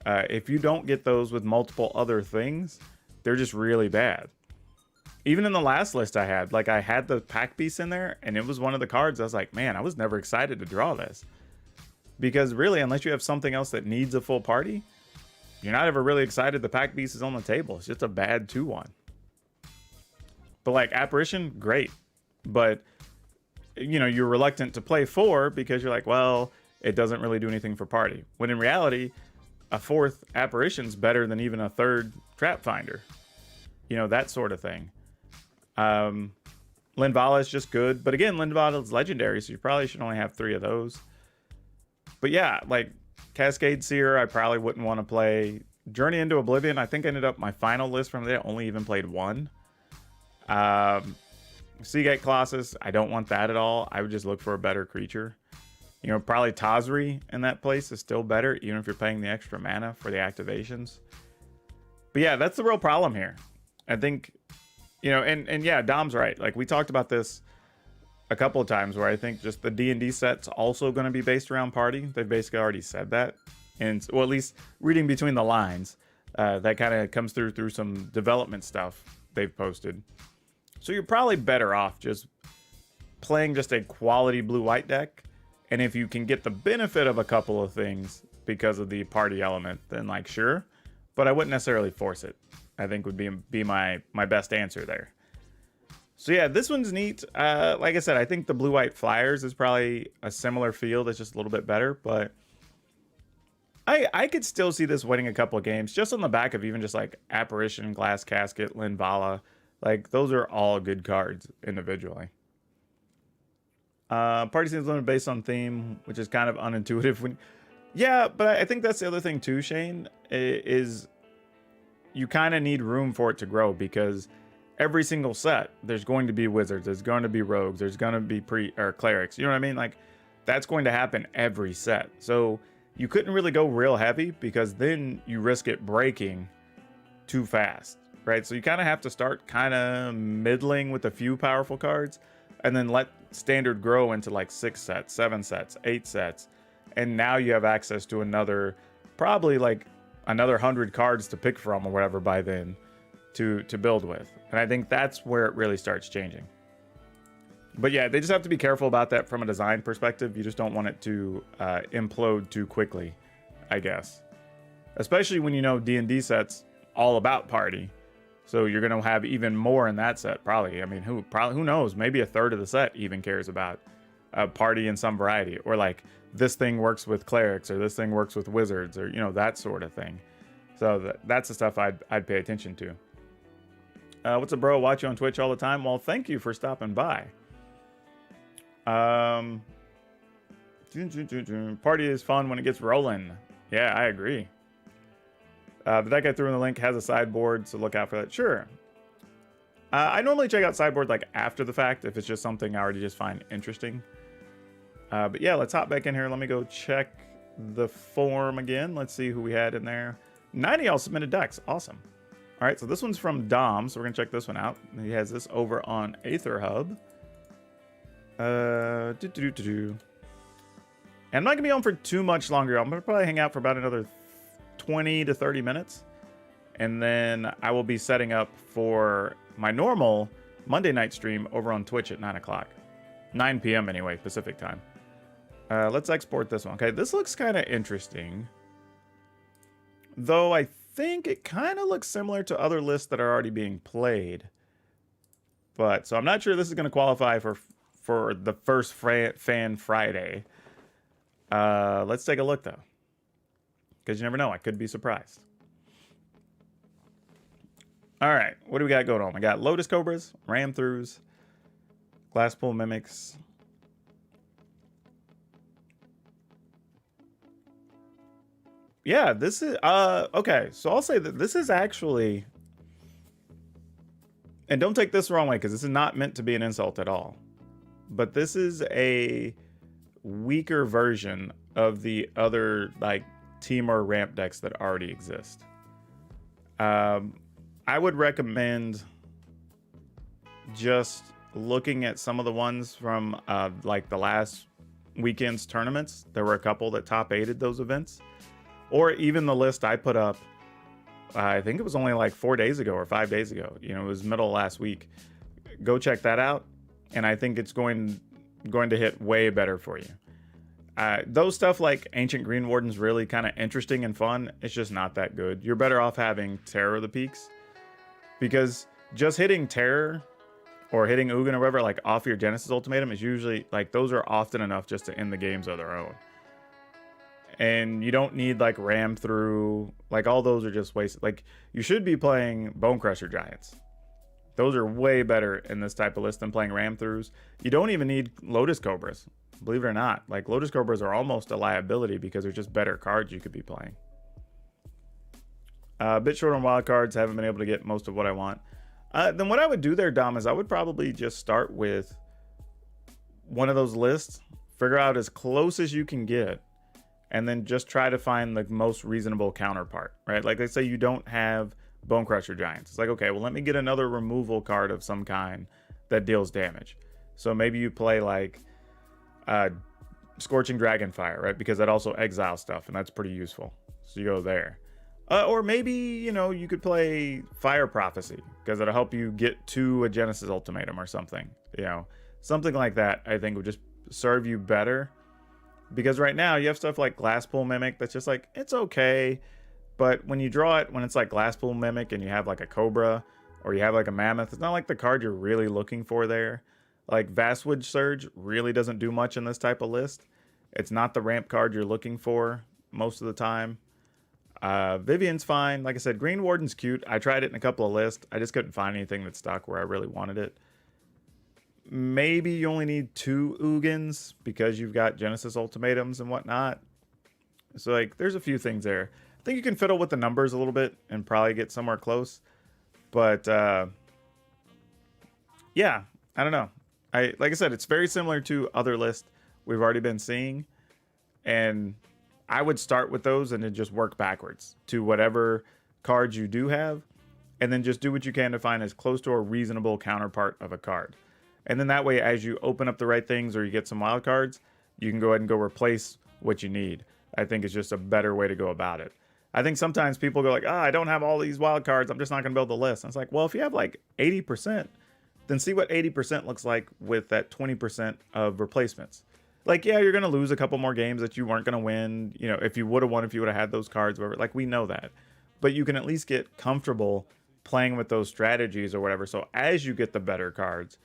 A: If you don't get those with multiple other things, they're just really bad. Even in the last list I had, like, I had the Pack Beasts in there, and it was one of the cards I was like, man, I was never excited to draw this. Because really, unless you have something else that needs a full party, you're not ever really excited the Pack Beast is on the table. It's just a bad 2/1. But, like, Apparition, great. But, you know, you're reluctant to play 4 because you're like, well, it doesn't really do anything for party. When in reality, a 4th Apparition's better than even a 3rd Trap Finder. You know, that sort of thing. Linvala is just good. But again, Linvala is legendary, so you probably should only have 3 of those. But yeah, like, Cascade Seer, I probably wouldn't want to play. Journey into Oblivion, I think ended up my final list from there. Only even played 1. Seagate Colossus, I don't want that at all. I would just look for a better creature. You know, probably Tazri in that place is still better, even if you're paying the extra mana for the activations. But yeah, that's the real problem here. I think, you know, and yeah, Dom's right. Like, we talked about this a couple of times where I think just the D&D set's also going to be based around party. They've basically already said that. And, well, at least reading between the lines, that kind of comes through some development stuff they've posted. So you're probably better off just playing just a quality blue-white deck. And if you can get the benefit of a couple of things because of the party element, then, like, sure. But I wouldn't necessarily force it, I think would be my best answer there. So yeah, this one's neat. Like I said, I think the blue-white Flyers is probably a similar feel that's just a little bit better, but I could still see this winning a couple of games just on the back of even just like Apparition, Glass Casket, Linvala. Like, those are all good cards individually. Party scenes limited based on theme, which is kind of unintuitive. Yeah, but I think that's the other thing too, Shane, is you kind of need room for it to grow, because every single set, there's going to be wizards, there's going to be rogues, there's going to be clerics. You know what I mean? Like, that's going to happen every set. So you couldn't really go real heavy, because then you risk it breaking too fast, right? So you kind of have to start kind of middling with a few powerful cards, and then let standard grow into like 6 sets, 7 sets, 8 sets. And now you have access to probably like another 100 cards to pick from or whatever by then to build with. And I think that's where it really starts changing. But yeah, they just have to be careful about that from a design perspective. You just don't want it to implode too quickly, I guess. Especially when you know D&D sets all about party. So you're going to have even more in that set, probably. I mean, who knows? Maybe a third of the set even cares about party in some variety. Or like, this thing works with clerics, or this thing works with wizards, or, you know, that sort of thing. So that's the stuff I'd pay attention to. What's up, bro? Watch you on Twitch all the time. Well, thank you for stopping by. Party is fun when it gets rolling. Yeah, I agree. The deck I threw in the link has a sideboard, so look out for that. Sure. I normally check out sideboard like after the fact if it's just something I already just find interesting. But yeah, let's hop back in here. Let me go check the form again. Let's see who we had in there. 90 y'all submitted decks. Awesome. All right, so this one's from Dom, so we're going to check this one out. He has this over on Aether Hub. And I'm not going to be on for too much longer. I'm going to probably hang out for about another 20 to 30 minutes. And then I will be setting up for my normal Monday night stream over on Twitch at 9 o'clock. 9 p.m. anyway, Pacific time. Let's export this one. Okay, this looks kind of interesting. Though I think it kind of looks similar to other lists that are already being played. But, so I'm not sure this is going to qualify for the first Fan Friday. Let's take a look, though. because you never know. I could be surprised. All right, what do we got going on? We got Lotus Cobras, Ram Throughs, Glasspool Mimics. Yeah, this is okay. So I'll say that this is actually, and don't take this the wrong way because this is not meant to be an insult at all, but this is a weaker version of the other like team or ramp decks that already exist. I would recommend just looking at some of the ones from like the last weekend's tournaments. There were a couple that top 8'd those events, or even the list I put up. I think it was only like 4 days ago or 5 days ago. You know, it was middle of last week. Go check that out, and I think it's going to hit way better for you. Those stuff like Ancient Green Warden's really kind of interesting and fun. It's just not that good. You're better off having Terror of the Peaks, because just hitting Terror or hitting Ugin or whatever like off your Genesis Ultimatum is usually like, those are often enough just to end the games of their own. And you don't need like Ram Through, like all those are just wasted. Like you should be playing Bone Crusher Giants. Those are way better in this type of list than playing Ram Throughs. You don't even need Lotus Cobras, believe it or not. Like Lotus Cobras are almost a liability because they're just better cards you could be playing. A bit short on wild cards, haven't been able to get most of what I want. Then what I would do there, Dom, is I would probably just start with one of those lists, figure out as close as you can get, and then just try to find the most reasonable counterpart, right? Like let's say you don't have Bone Crusher Giants. It's like, okay, well, let me get another removal card of some kind that deals damage. So maybe you play like Scorching Dragonfire, right? Because that also exiles stuff, and that's pretty useful. So you go there. Or maybe, you know, you could play Fire Prophecy, because it'll help you get to a Genesis Ultimatum or something. You know, something like that, I think, would just serve you better. Because right now, you have stuff like Glasspool Mimic that's just like, it's okay. But when you draw it, when it's like Glasspool Mimic and you have like a Cobra or you have like a Mammoth, it's not like the card you're really looking for there. Like Vastwood Surge really doesn't do much in this type of list. It's not the ramp card you're looking for most of the time. Vivian's fine. Like I said, Green Warden's cute. I tried it in a couple of lists. I just couldn't find anything that stuck where I really wanted it. Maybe you only need 2 Ugins because you've got Genesis Ultimatums and whatnot. So like, there's a few things there. I think you can fiddle with the numbers a little bit and probably get somewhere close. But yeah, I don't know. Like I said, it's very similar to other lists we've already been seeing, and I would start with those and then just work backwards to whatever cards you do have, and then just do what you can to find as close to a reasonable counterpart of a card. And then that way, as you open up the right things or you get some wild cards, you can go ahead and go replace what you need. I think it's just a better way to go about it. I think sometimes people go like, I don't have all these wild cards, I'm just not going to build the list. And it's like, well, if you have like 80%, then see what 80% looks like with that 20% of replacements. Like, yeah, you're going to lose a couple more games that you weren't going to win. You know, if you would have won, if you would have had those cards, whatever. Like, we know that. But you can at least get comfortable playing with those strategies or whatever. So as you get the better cards,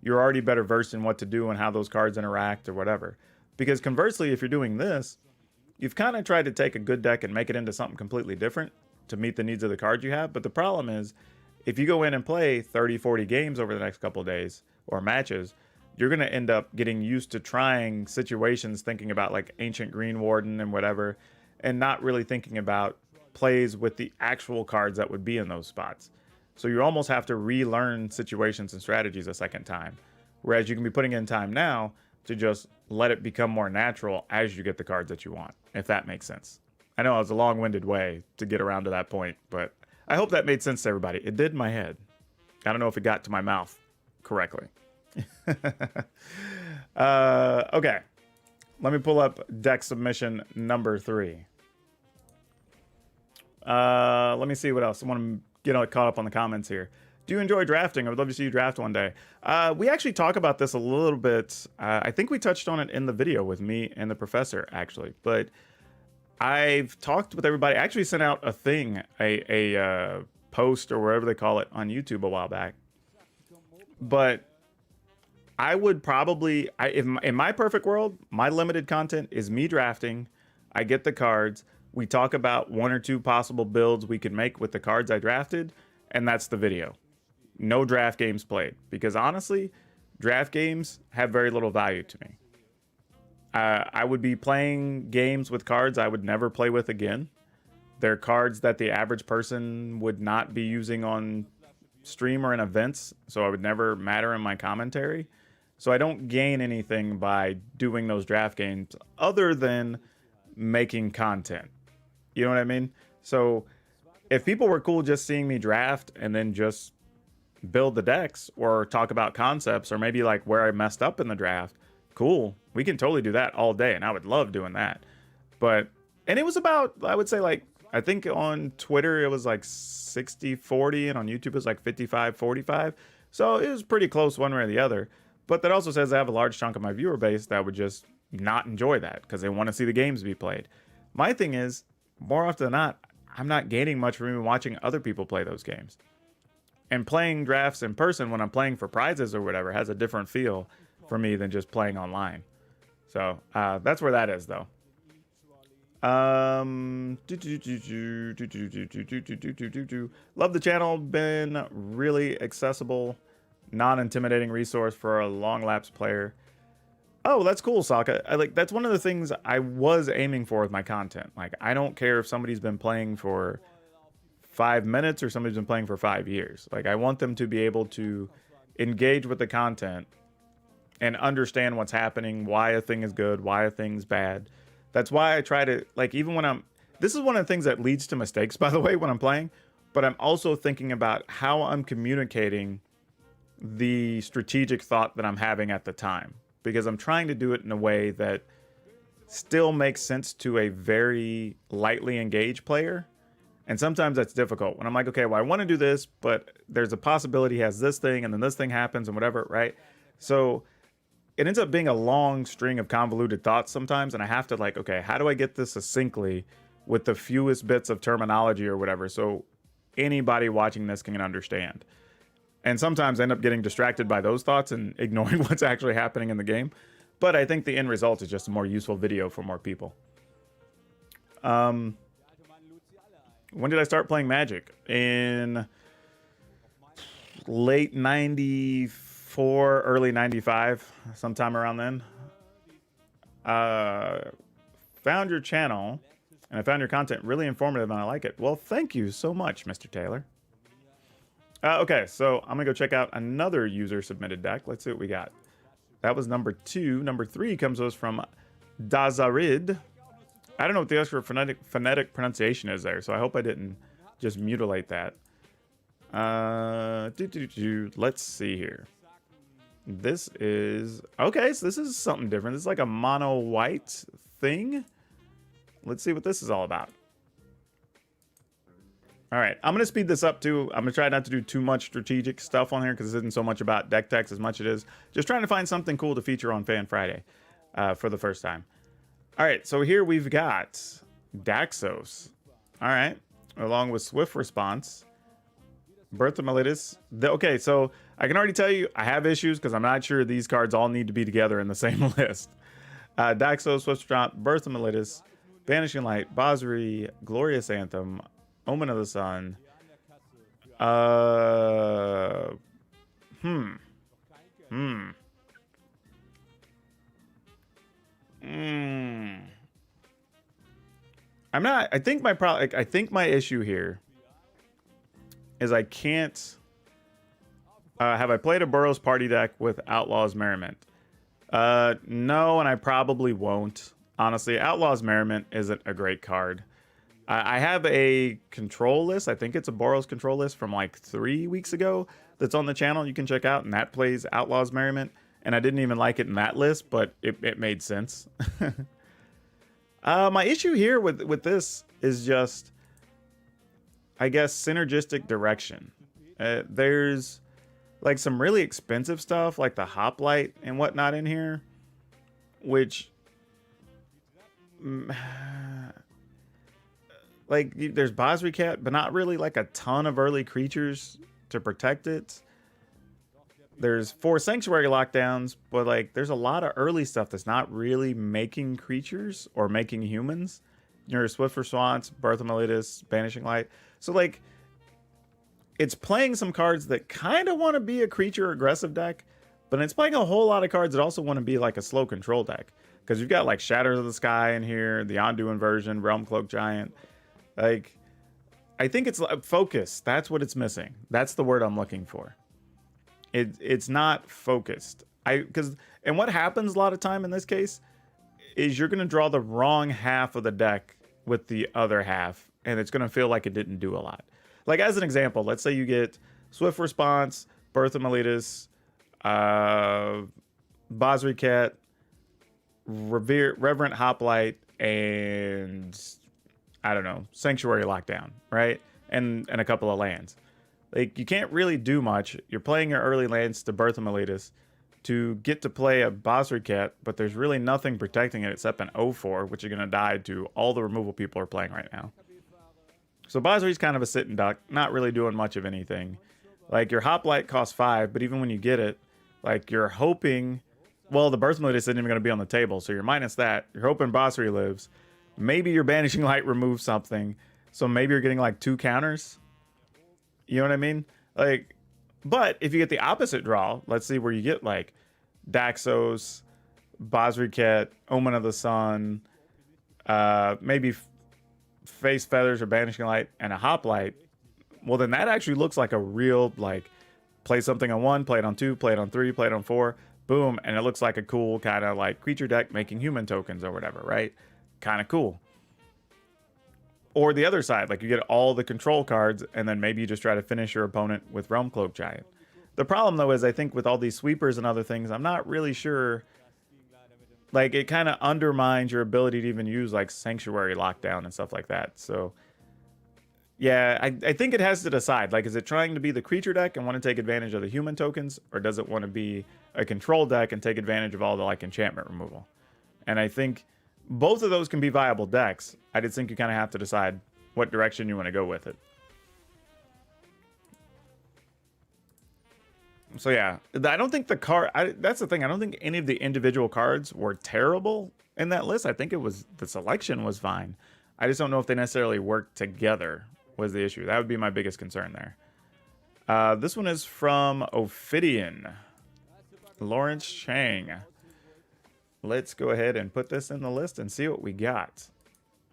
A: you're already better versed in what to do and how those cards interact or whatever. Because conversely, if you're doing this, you've kind of tried to take a good deck and make it into something completely different to meet the needs of the cards you have. But the problem is, if you go in and play 30, 40 games over the next couple of days or matches, you're going to end up getting used to trying situations, thinking about like Ancient Green Warden and whatever, and not really thinking about plays with the actual cards that would be in those spots. So you almost have to relearn situations and strategies a second time. Whereas you can be putting in time now to just let it become more natural as you get the cards that you want, if that makes sense. I know it was a long-winded way to get around to that point, but I hope that made sense to everybody. It did in my head. I don't know if it got to my mouth correctly. Okay. Let me pull up deck submission number 3. Let me see what else. I want to get caught up on the comments here. Do you enjoy drafting? I would love to see you draft one day. We actually talk about this a little bit. I think we touched on it in the video with me and the professor, actually. But I've talked with everybody. I actually sent out a thing, a post or wherever they call it on YouTube a while back. But I would probably, in my perfect world, my limited content is me drafting. I get the cards. We talk about 1 or 2 possible builds we could make with the cards I drafted, and that's the video. No draft games played, because honestly, draft games have very little value to me. I would be playing games with cards I would never play with again. They're cards that the average person would not be using on stream or in events, so I would never matter in my commentary. So I don't gain anything by doing those draft games other than making content. You know what I mean? So if people were cool just seeing me draft and then just build the decks or talk about concepts or maybe like where I messed up in the draft, cool. We can totally do that all day, and I would love doing that. But, and it was about, I would say, like, I think on Twitter it was like 60-40, and on YouTube it was like 55-45. So it was pretty close one way or the other. But that also says I have a large chunk of my viewer base that would just not enjoy that because they want to see the games be played. My thing is, more often than not, I'm not gaining much from even watching other people play those games. And playing drafts in person when I'm playing for prizes or whatever has a different feel for me than just playing online. So that's where that is, though. Love the channel. Been really accessible, non-intimidating resource for a long-lapse player. Oh, that's cool, Sokka. That's one of the things I was aiming for with my content. Like, I don't care if somebody's been playing for 5 minutes or somebody's been playing for 5 years. Like, I want them to be able to engage with the content and understand what's happening, why a thing is good, why a thing's bad. That's why I try to, like, even when this is one of the things that leads to mistakes, by the way, when I'm playing, but I'm also thinking about how I'm communicating the strategic thought that I'm having at the time, because I'm trying to do it in a way that still makes sense to a very lightly engaged player. And sometimes that's difficult when I'm like, okay, well, I want to do this, but there's a possibility he has this thing and then this thing happens and whatever, right? So it ends up being a long string of convoluted thoughts sometimes, and I have to, like, okay, how do I get this succinctly with the fewest bits of terminology or whatever so anybody watching this can understand? And sometimes I end up getting distracted by those thoughts and ignoring what's actually happening in the game. But I think the end result is just a more useful video for more people. When did I start playing Magic? In late 94, early 95, sometime around then. Found your channel, and I found your content really informative, and I like it. Well, thank you so much, Mr. Taylor. Okay, so I'm going to go check out another user-submitted deck. Let's see what we got. That was number 2. Number 3 comes to us from Dazarid. I don't know what the extra phonetic pronunciation is there, so I hope I didn't just mutilate that. Let's see here. This is... Okay, so this is something different. This is like a mono-white thing. Let's see what this is all about. All right, I'm going to speed this up, too. I'm going to try not to do too much strategic stuff on here because this isn't so much about deck text as much as it is just trying to find something cool to feature on Fan Friday for the first time. All right, so here we've got Daxos. All right, along with Swift Response, Birth of Melitus. Okay, so I can already tell you I have issues because I'm not sure these cards all need to be together in the same list. Daxos, Swift Response, Birth of Melitus, Vanishing Light, Basri, Glorious Anthem, Omen of the Sun. I'm not. I think my issue here is I can't. Have I played a Burroughs party deck with Outlaw's Merriment? No, and I probably won't. Honestly, Outlaw's Merriment isn't a great card. I have a control list. I think it's a Boros control list from like 3 weeks ago that's on the channel you can check out, and that plays Outlaw's Merriment. And I didn't even like it in that list, but it made sense. My issue here with this is just, I guess, synergistic direction. There's like some really expensive stuff like the Hoplite and whatnot in here, which... like, there's Basri Cat, but not really like a ton of early creatures to protect it. There's 4 Sanctuary lockdowns, but like there's a lot of early stuff that's not really making creatures or making humans. your Swift Response, Birth of Meletis, Banishing Light. So like, it's playing some cards that kind of want to be a creature aggressive deck, but it's playing a whole lot of cards that also want to be like a slow control deck. Because you've got like Shatters of the Sky in here, the Ondu Inversion, Realm Cloak Giant. Like, I think it's focus. That's what it's missing. That's the word I'm looking for. It's not focused. And what happens a lot of time in this case is you're going to draw the wrong half of the deck with the other half, and it's going to feel like it didn't do a lot. Like, as an example, let's say you get Swift Response, Birth of Meletis, Basriket, Reverent Hoplite, and I don't know, Sanctuary Lockdown, right? And a couple of lands. Like, you can't really do much. You're playing your early lands to Birth of Meletis to get to play a Basriket, but there's really nothing protecting it except an 0-4, which you're going to die to all the removal people are playing right now. So Basri's kind of a sitting duck, not really doing much of anything. Like, your Hoplite costs 5, but even when you get it, like, you're hoping... Well, the Birth Meletis isn't even going to be on the table, so you're minus that. You're hoping Basri lives. Maybe your Banishing Light removes something, so maybe you're getting, like, 2 counters. You know what I mean? Like, but if you get the opposite draw, let's see where you get, like, Daxos, Basriket, Omen of the Sun, maybe Face Feathers or Banishing Light, and a Hoplite, well, then that actually looks like a real, like, play something on 1, play it on 2, play it on 3, play it on 4, boom, and it looks like a cool kind of, like, creature deck making human tokens or whatever, right? Kind of cool. Or the other side, like, you get all the control cards, and then maybe you just try to finish your opponent with Realm Cloak Giant. The problem, though, is I think with all these sweepers and other things, I'm not really sure... Like, it kind of undermines your ability to even use, like, Sanctuary Lockdown and stuff like that. So, yeah, I think it has to decide. Like, is it trying to be the creature deck and want to take advantage of the human tokens? Or does it want to be a control deck and take advantage of all the, like, enchantment removal? And I think both of those can be viable decks. I just think you kind of have to decide what direction you want to go with it. So yeah, I don't think the card... that's the thing. I don't think any of the individual cards were terrible in that list. I think it was... the selection was fine. I just don't know if they necessarily worked together was the issue. That would be my biggest concern there. This one is from Ophidian. Lawrence Chang. Let's go ahead and put this in the list and see what we got.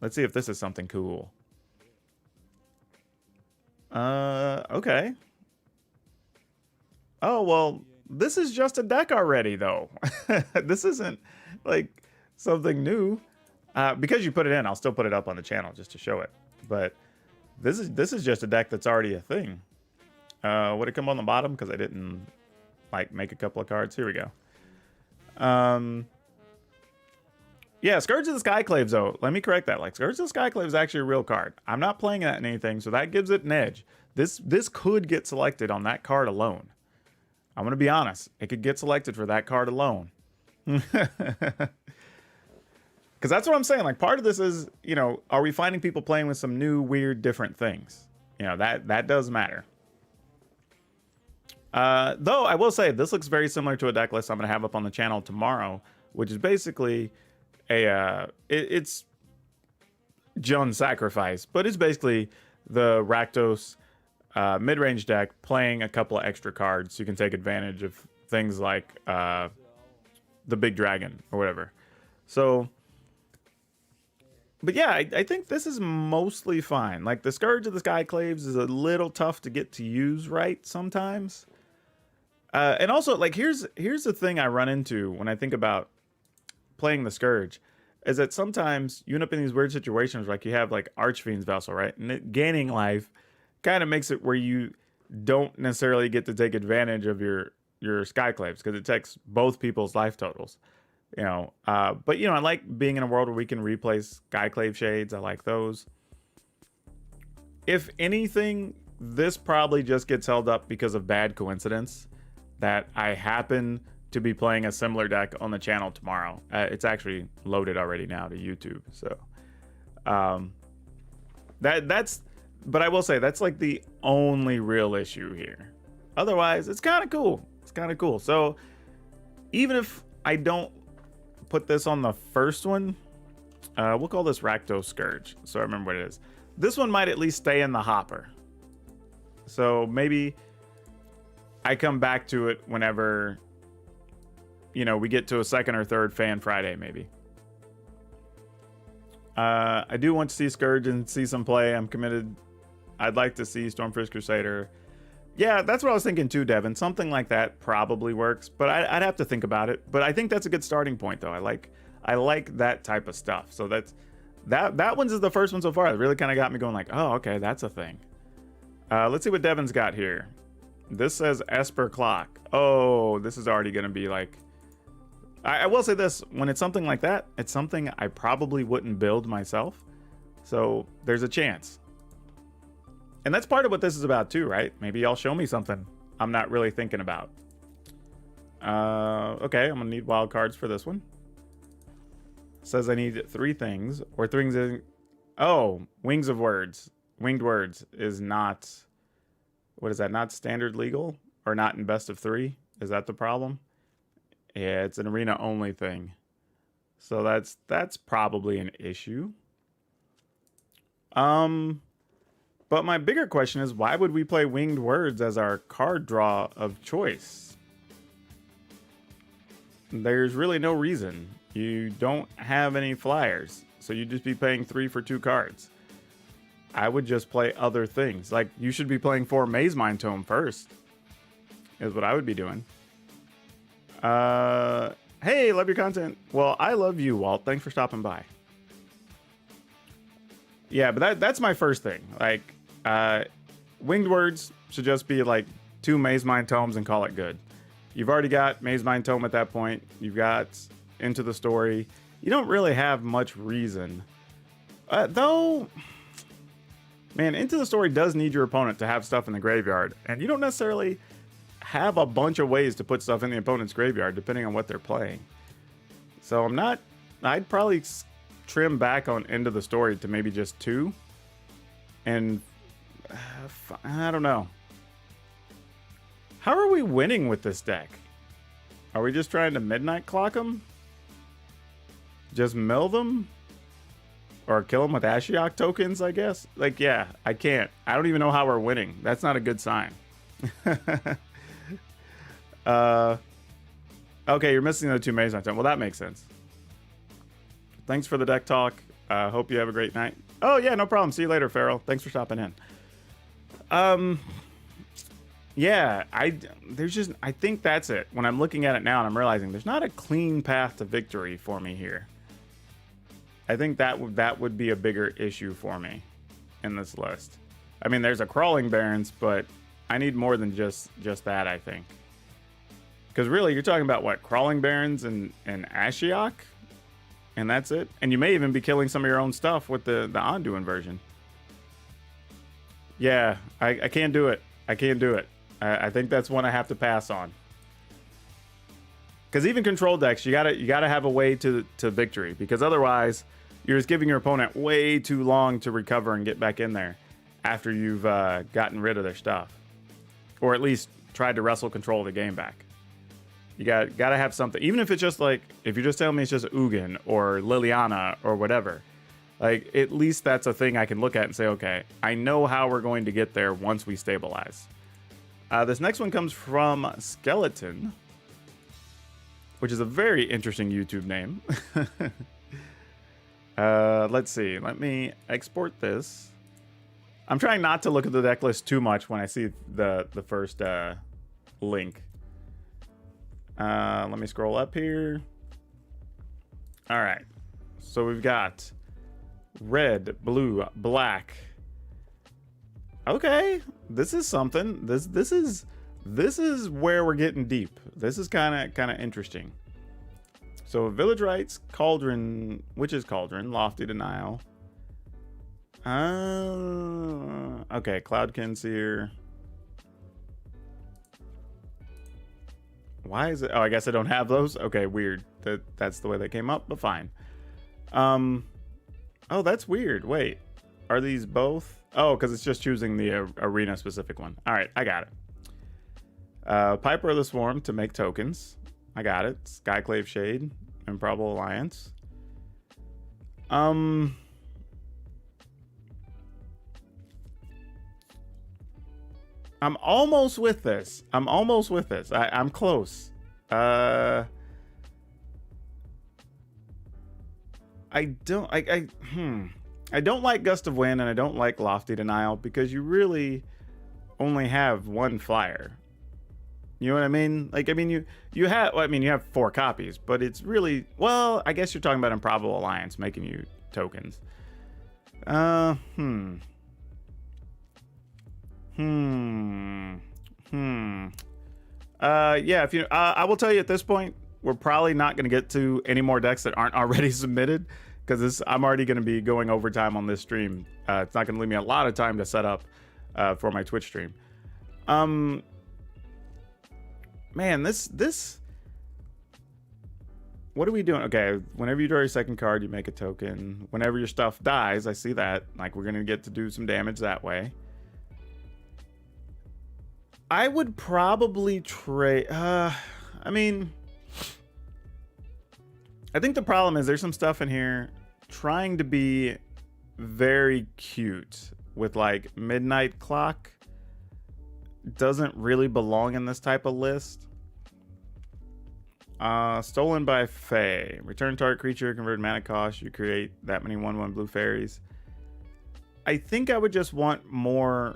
A: Let's see if this is something cool. Okay. Oh, well, this is just a deck already, though. This isn't, like, something new. Because you put it in, I'll still put it up on the channel just to show it. But this is just a deck that's already a thing. Would it come on the bottom? Because I didn't, like, make a couple of cards. Here we go. Yeah, Scourge of the Skyclaves, though. Let me correct that. Like, Scourge of the Skyclave is actually a real card. I'm not playing that in anything, so that gives it an edge. This could get selected on that card alone. I'm going to be honest. It could get selected for that card alone. Because that's what I'm saying. Like, part of this is, you know, are we finding people playing with some new, weird, different things? You know, that does matter. Though, I will say, this looks very similar to a deck list I'm going to have up on the channel tomorrow, which is basically a... it's Joan Sacrifice, but it's basically the Rakdos... mid-range deck playing a couple of extra cards so you can take advantage of things like the big dragon or whatever. So, but yeah, I think this is mostly fine. Like, the Scourge of the Skyclaves is a little tough to get to use right sometimes. And also, like, here's the thing I run into when I think about playing the Scourge, is that sometimes you end up in these weird situations, like you have like Archfiend's Vessel, right? And it gaining life kind of makes it where you don't necessarily get to take advantage of your Skyclaves because it takes both people's life totals, you know. But, you know, I like being in a world where we can replace Skyclave Shades. I like those. If anything, this probably just gets held up because of bad coincidence that I happen to be playing a similar deck on the channel tomorrow. It's actually loaded already now to YouTube. So that's... But I will say, that's like the only real issue here. Otherwise, it's kind of cool. It's kind of cool. So, even if I don't put this on the first one, We'll call this Rakdos Scourge, so I remember what it is. This one might at least stay in the hopper. So maybe I come back to it whenever, you know, we get to a second or third Fan Friday, maybe. I do want to see Scourge and see some play. I'm committed. I'd like to see Stormfish Crusader. Yeah, that's what I was thinking too, Devin. Something like that probably works, but I'd have to think about it. But I think that's a good starting point, though. I like that type of stuff. So that one's is the first one so far. It really kind of got me going like, oh, okay, that's a thing. Let's see what Devin's got here. This says Esper Clock. Oh, this is already going to be like... I will say this. When it's something like that, it's something I probably wouldn't build myself. So there's a chance. And that's part of what this is about too, right? Maybe y'all show me something I'm not really thinking about. Okay, I'm going to need wild cards for this one. Says I need 3 things. Or things in... Oh, Wings of Words. Winged Words is not... What is that? Not standard legal? Or not in best of 3? Is that the problem? Yeah, it's an arena only thing. So that's probably an issue. But my bigger question is, why would we play Winged Words as our card draw of choice? There's really no reason. You don't have any flyers, so you'd just be paying 3 for 2 cards. I would just play other things. Like, you should be playing 4 Maze Mind Tome first, is what I would be doing. Hey, love your content. Well, I love you, Walt. Thanks for stopping by. Yeah, but that's my first thing. Like, Winged Words should just be like 2 Maze Mind Tomes and call it good. You've already got Maze Mind Tome at that point. You've got Into the Story. You don't really have much reason. Though, man, Into the Story does need your opponent to have stuff in the graveyard. And you don't necessarily have a bunch of ways to put stuff in the opponent's graveyard, depending on what they're playing. So I'd probably trim back on Into the Story to maybe just 2. And I don't know. How are we winning with this deck? Are we just trying to midnight clock them? Just mill them? Or kill them with Ashiok tokens, I guess? Like, yeah, I can't. I don't even know how we're winning. That's not a good sign. Okay, you're missing the 2 Maze Knight. Well, that makes sense. Thanks for the deck talk. Hope you have a great night. Oh, yeah, no problem. See you later, Farrell. Thanks for stopping in. Yeah, I think that's it. When I'm looking at it now and I'm realizing there's not a clean path to victory for me here. I think that would be a bigger issue for me in this list. I mean, there's a Crawling Barrens, but I need more than just that, I think. Because really, you're talking about what? Crawling Barrens and Ashiok? And that's it? And you may even be killing some of your own stuff with the Ondu version. Yeah, I can't do it. I can't do it. I think that's one I have to pass on. Because even control decks, you gotta have a way to victory. Because otherwise, you're just giving your opponent way too long to recover and get back in there after you've gotten rid of their stuff, or at least tried to wrestle control of the game back. You gotta have something, even if it's just like, if you're just telling me it's just Ugin or Liliana or whatever. Like, at least that's a thing I can look at and say, okay, I know how we're going to get there once we stabilize. This next one comes from Skeleton, which is a very interesting YouTube name. Let's see. Let me export this. I'm trying not to look at the deck list too much when I see the first link. Let me scroll up here. All right. So we've got red, blue, black. Okay, this is something. This is where we're getting deep. This is kind of interesting. So Village Rites, Cauldron, Witch's Cauldron, Lofty Denial. Okay, Cloudkin Seer. Why is it? Oh, I guess I don't have those. Okay, weird. That's the way they came up, but fine. Oh, that's weird. Wait, are these both? Oh, because it's just choosing the arena specific one. All right, I got it. Piper of the Swarm to make tokens. I got it. Skyclave Shade, Improbable Alliance. I'm almost with this. I'm close. I don't like Gust of Wind and I don't like Lofty Denial because you really only have one flyer. You know what I mean? Like, I mean, you have, well, I mean, you have 4 copies, but it's really, well, I guess you're talking about Improbable Alliance making you tokens. Yeah, if you, I will tell you at this point, we're probably not going to get to any more decks that aren't already submitted because I'm already going to be going overtime on this stream. It's not going to leave me a lot of time to set up for my Twitch stream. Man, this what are we doing? Okay, whenever you draw your second card, you make a token. Whenever your stuff dies, I see that. Like, we're gonna get to do some damage that way. I would probably trade. I mean, I think the problem is there's some stuff in here trying to be very cute with like Midnight Clock. Doesn't really belong in this type of list. Stolen by Fae. Return target creature, convert mana cost. You create that many 1/1 blue fairies. I think I would just want more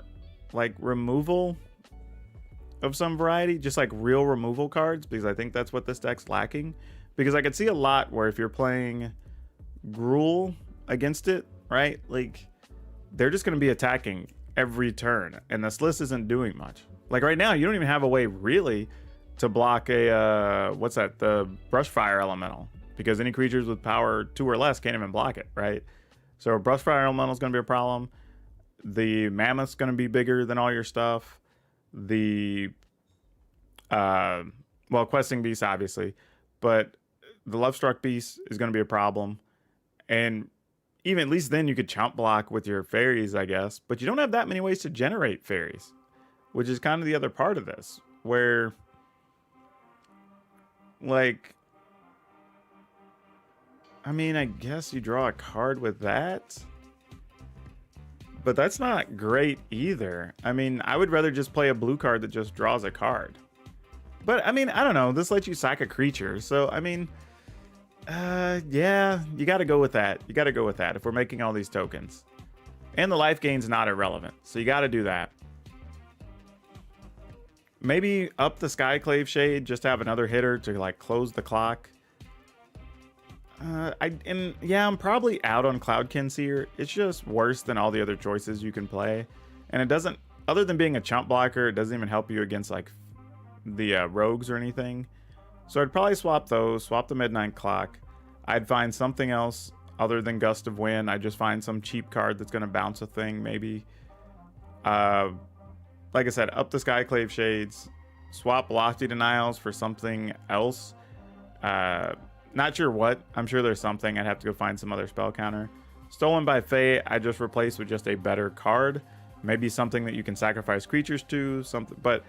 A: like removal of some variety, just like real removal cards, because I think that's what this deck's lacking. Because I could see a lot where if you're playing Gruul against it, right? Like, they're just going to be attacking every turn, and this list isn't doing much. Like right now, you don't even have a way really to block a what's that, the Brushfire Elemental, because any creatures with power 2 or less can't even block it, right? So Brushfire Elemental is going to be a problem. The Mammoth's going to be bigger than all your stuff. The well, Questing Beast obviously, but the Lovestruck Beast is going to be a problem. And even at least then you could chump block with your fairies, I guess. But you don't have that many ways to generate fairies, which is kind of the other part of this, where, like, I mean, I guess you draw a card with that, but that's not great either. I mean, I would rather just play a blue card that just draws a card. But, I mean, I don't know. This lets you sack a creature. So, I mean, yeah, you got to go with that. You got to go with that if we're making all these tokens. And the life gain's not irrelevant. So you got to do that. Maybe up the Skyclave Shade, just to have another hitter to, like, close the clock. I'm probably out on Cloudkin Seer. It's just worse than all the other choices you can play. And it doesn't, other than being a chump blocker, it doesn't even help you against, like, the rogues or anything. So I'd probably swap those, swap the Midnight Clock. I'd find something else other than Gust of Wind. I'd just find some cheap card that's going to bounce a thing, maybe. Like I said, up the Skyclave Shades. Swap Lofty Denials for something else. Not sure what. I'm sure there's something. I'd have to go find some other spell counter. Stolen by Fae, I just replaced with just a better card. Maybe something that you can sacrifice creatures to. Something, but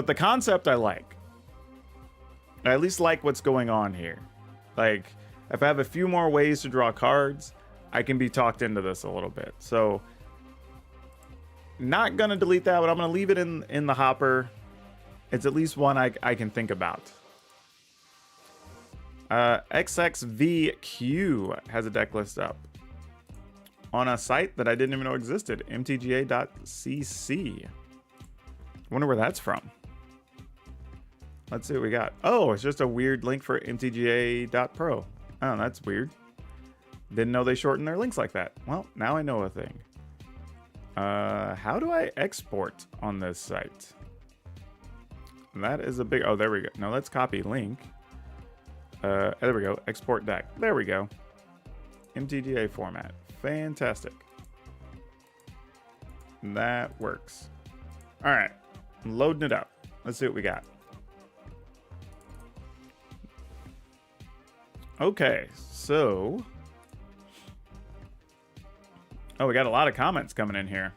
A: the concept I like. I at least like what's going on here. Like, if I have a few more ways to draw cards, I can be talked into this a little bit. So, not gonna delete that, but I'm gonna leave it in the hopper. It's at least one I can think about. XXVQ has a deck list up on a site that I didn't even know existed, mtga.cc. Wonder where that's from. Let's see what we got. Oh, it's just a weird link for mtga.pro. Oh, that's weird. Didn't know they shortened their links like that. Well, now I know a thing. How do I export on this site? That is a big... Oh, there we go. No, let's copy link. There we go. Export deck. There we go. MTGA format. Fantastic. That works. All right. I'm loading it up. Let's see what we got. Okay, so... Oh, we got a lot of comments coming in here.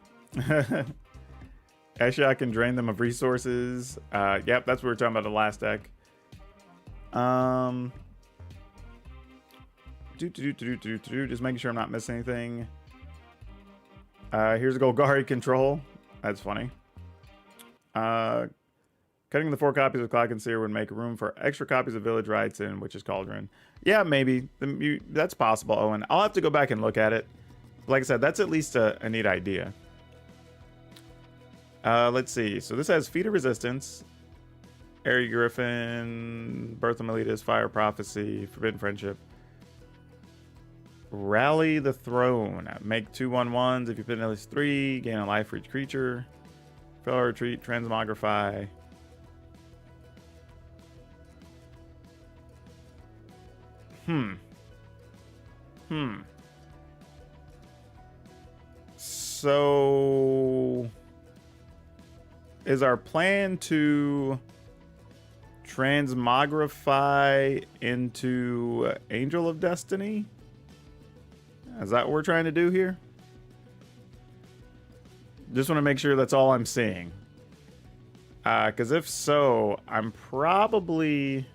A: Actually, I can drain them of resources. Yep, that's what we were talking about the last deck. Just making sure I'm not missing anything. Here's a Golgari control. That's funny. Cutting the 4 copies of Cloud Concealer would make room for extra copies of Village Rites in Witch's Cauldron. Yeah, maybe. That's possible, Owen. I'll have to go back and look at it. Like I said, that's at least a neat idea. Let's see. So this has Feet of Resistance, Airy Griffin, Birth of Meletus, Fire Prophecy, Forbidden Friendship. Rally the Throne. Make 2/1/1s. If you put in at least 3, gain a life for each creature. Fail Retreat, Transmogrify. So is our plan to transmogrify into Angel of Destiny? Is that what we're trying to do here? Just want to make sure that's all I'm seeing. Because if so, I'm probably...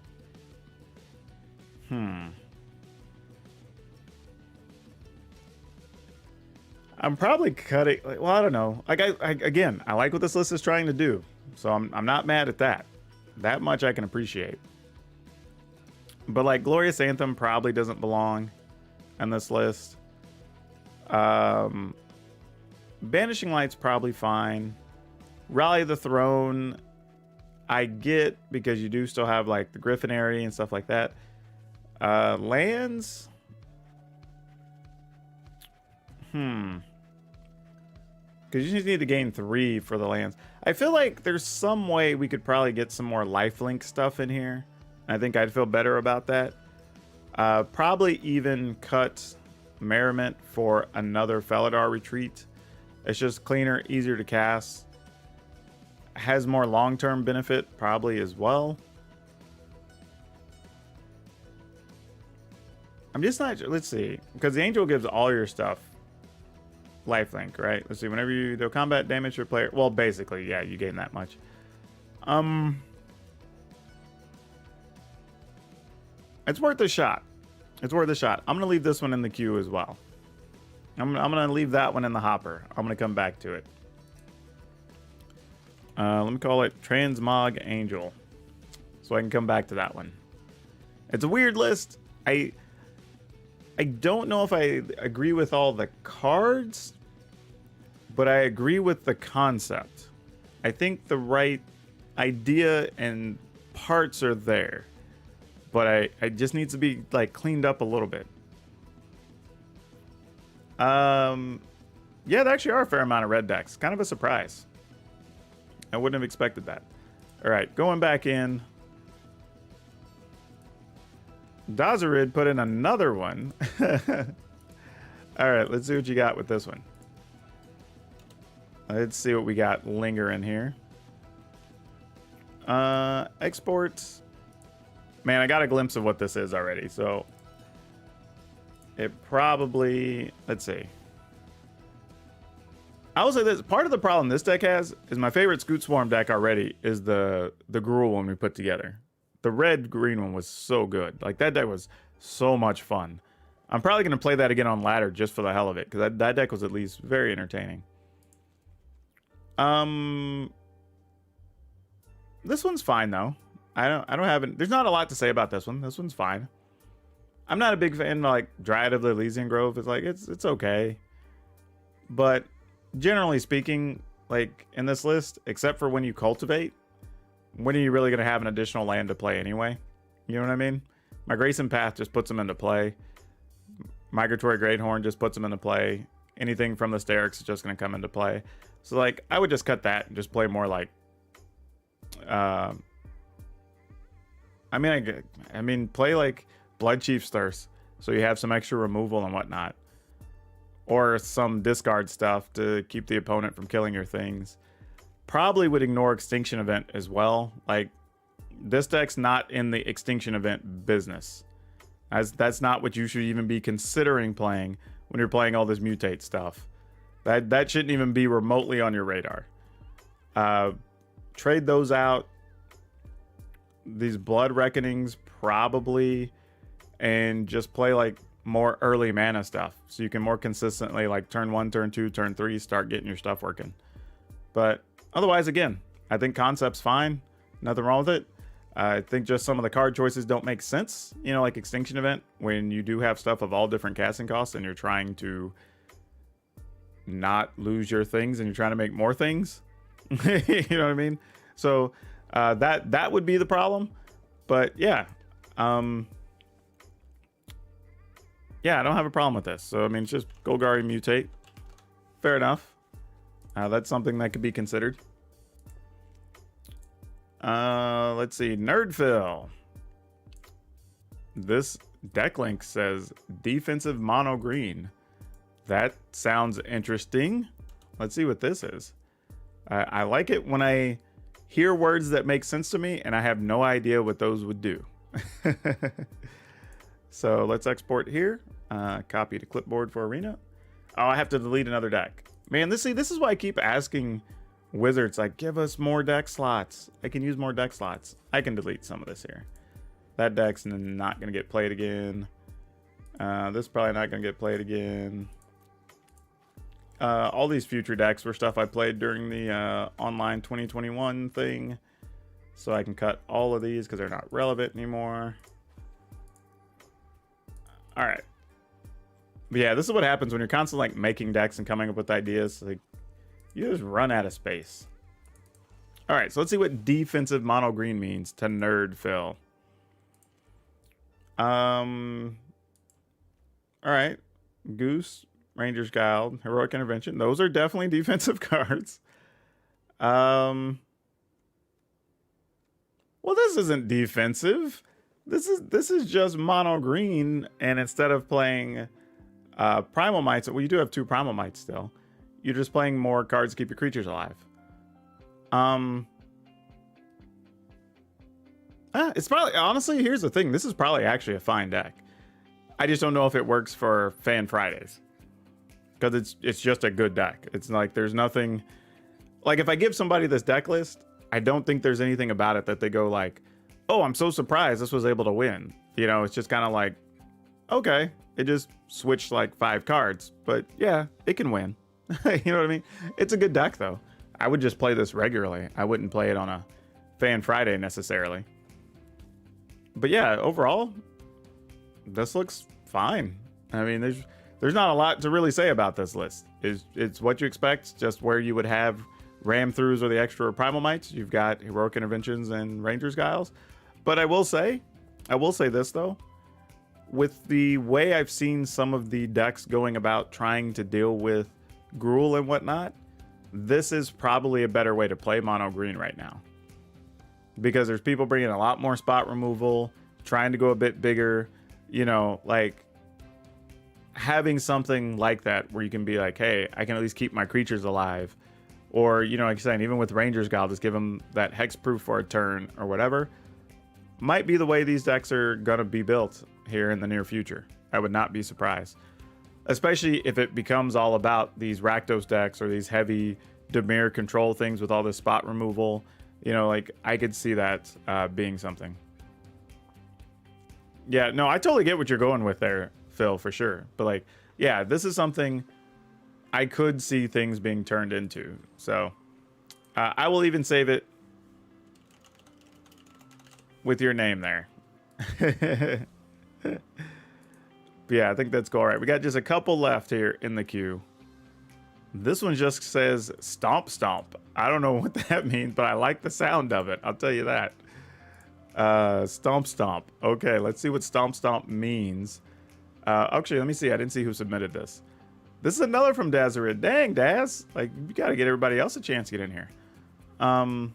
A: I'm probably cutting... Well, I don't know. Like, again, I like what this list is trying to do. So I'm not mad at that. That much I can appreciate. But, like, Glorious Anthem probably doesn't belong on this list. Banishing Light's probably fine. Rally the Throne, I get, because you do still have, like, the Griffinary and stuff like that. Lands? Because you just need to gain 3 for the lands. I feel like there's some way we could probably get some more lifelink stuff in here. I think I'd feel better about that. Probably even cut Merriment for another Felidar Retreat. It's just cleaner, easier to cast. Has more long-term benefit probably as well. I'm just not sure. Let's see. Because the Angel gives all your stuff lifelink, right? Let's see. Whenever you do combat damage to a player... Well, basically, yeah, you gain that much. It's worth a shot. It's worth a shot. I'm going to leave this one in the queue as well. I'm going to leave that one in the hopper. I'm going to come back to it. Let me call it Transmog Angel, so I can come back to that one. It's a weird list. I don't know if I agree with all the cards, but I agree with the concept. I think the right idea and parts are there, but I just needs to be like cleaned up a little bit. Yeah, there actually are a fair amount of red decks. Kind of a surprise. I wouldn't have expected that. All right, going back in. Dazarid put in another one. All right, let's see what you got with this one. Let's see what we got lingering here. Exports. Man, I got a glimpse of what this is already, so it probably... Let's see. I will say this. Part of the problem this deck has is my favorite Scoot Swarm deck already is the Gruul one we put together. The red-green one was so good. Like, that deck was so much fun. I'm probably going to play that again on ladder just for the hell of it, because that deck was at least very entertaining. This one's fine, though. I don't have... There's not a lot to say about this one. This one's fine. I'm not a big fan of, like, Dryad of the Elysian Grove. It's like, it's okay. But... generally speaking, like in this list, except for when you cultivate, when are you really going to have an additional land to play anyway? You know what I mean? Migration Path just puts them into play. Migratory Greathorn just puts them into play. Anything from the Styx is just going to come into play. So, like, I would just cut that and just play more like... I mean, play like Blood Chief's Thirst, so you have some extra removal and whatnot. Or some discard stuff to keep the opponent from killing your things. Probably would ignore Extinction Event as well. Like, this deck's not in the Extinction Event business. As that's not what you should even be considering playing when you're playing all this Mutate stuff. That shouldn't even be remotely on your radar. Trade those out. These Blood Reckonings, probably. And just play, like, more early mana stuff, so you can more consistently, like turn 1, turn 2, turn 3, start getting your stuff working. But otherwise, again, I think concept's fine. Nothing wrong with it. I think just some of the card choices don't make sense. You know, like Extinction Event, when you do have stuff of all different casting costs and you're trying to not lose your things and you're trying to make more things. You know what I mean? So that would be the problem. But yeah. Yeah, I don't have a problem with this. So, I mean, it's just Golgari Mutate. Fair enough. That's something that could be considered. Let's see. Nerdphil. This deck link says defensive mono green. That sounds interesting. Let's see what this is. I like it when I hear words that make sense to me and I have no idea what those would do. So let's export here. Copy to clipboard for Arena. Oh, I have to delete another deck. Man, this is why I keep asking Wizards, like, give us more deck slots. I can use more deck slots. I can delete some of this here. That deck's not going to get played again. This is probably not going to get played again. All these future decks were stuff I played during the online 2021 thing. So I can cut all of these because they're not relevant anymore. All right. But yeah, this is what happens when you're constantly like making decks and coming up with ideas. Like, you just run out of space. All right, so let's see what defensive mono green means to Nerdphil. All right, Goose, Ranger's Guild, Heroic Intervention. Those are definitely defensive cards. Well, this isn't defensive. This is just mono green, and instead of playing Primal Mites, well, you do have 2 Primal Mites still. You're just playing more cards to keep your creatures alive. It's probably, honestly, here's the thing. This is probably actually a fine deck. I just don't know if it works for Fan Fridays. Because it's just a good deck. It's like there's nothing... Like, if I give somebody this deck list, I don't think there's anything about it that they go like, oh, I'm so surprised this was able to win. You know, it's just kind of like, okay, it just switched like 5 cards. But yeah, it can win. You know what I mean? It's a good deck, though. I would just play this regularly. I wouldn't play it on a Fan Friday necessarily. But yeah, overall, this looks fine. I mean, there's not a lot to really say about this list. It's what you expect, just where you would have Ram Throughs or the extra Primal Mites. You've got Heroic Interventions and Ranger's Guiles. But I will say this, though. With the way I've seen some of the decks going about trying to deal with Gruul and whatnot, this is probably a better way to play mono green right now, because there's people bringing a lot more spot removal, trying to go a bit bigger, you know, like having something like that where you can be like, hey, I can at least keep my creatures alive, or, you know, like you're saying, even with Ranger's Guild, just give them that hexproof for a turn or whatever, might be the way these decks are gonna be built here in the near future. I would not be surprised. Especially if it becomes all about these Rakdos decks or these heavy Dimir control things with all this spot removal. You know, like, I could see that being something. Yeah, no, I totally get what you're going with there, Phil, for sure. But, like, yeah, this is something I could see things being turned into. So, I will even save it with your name there. But yeah, I think that's cool. All right, we got just a couple left here in the queue. This one just says Stomp Stomp. I don't know what that means, but I like the sound of it. I'll tell you that. Stomp Stomp. Okay, let's see what Stomp Stomp means. Actually, let me see. I didn't see who submitted this. This is another from Dazarid. Dang, Daz. Like, you got to get everybody else a chance to get in here. All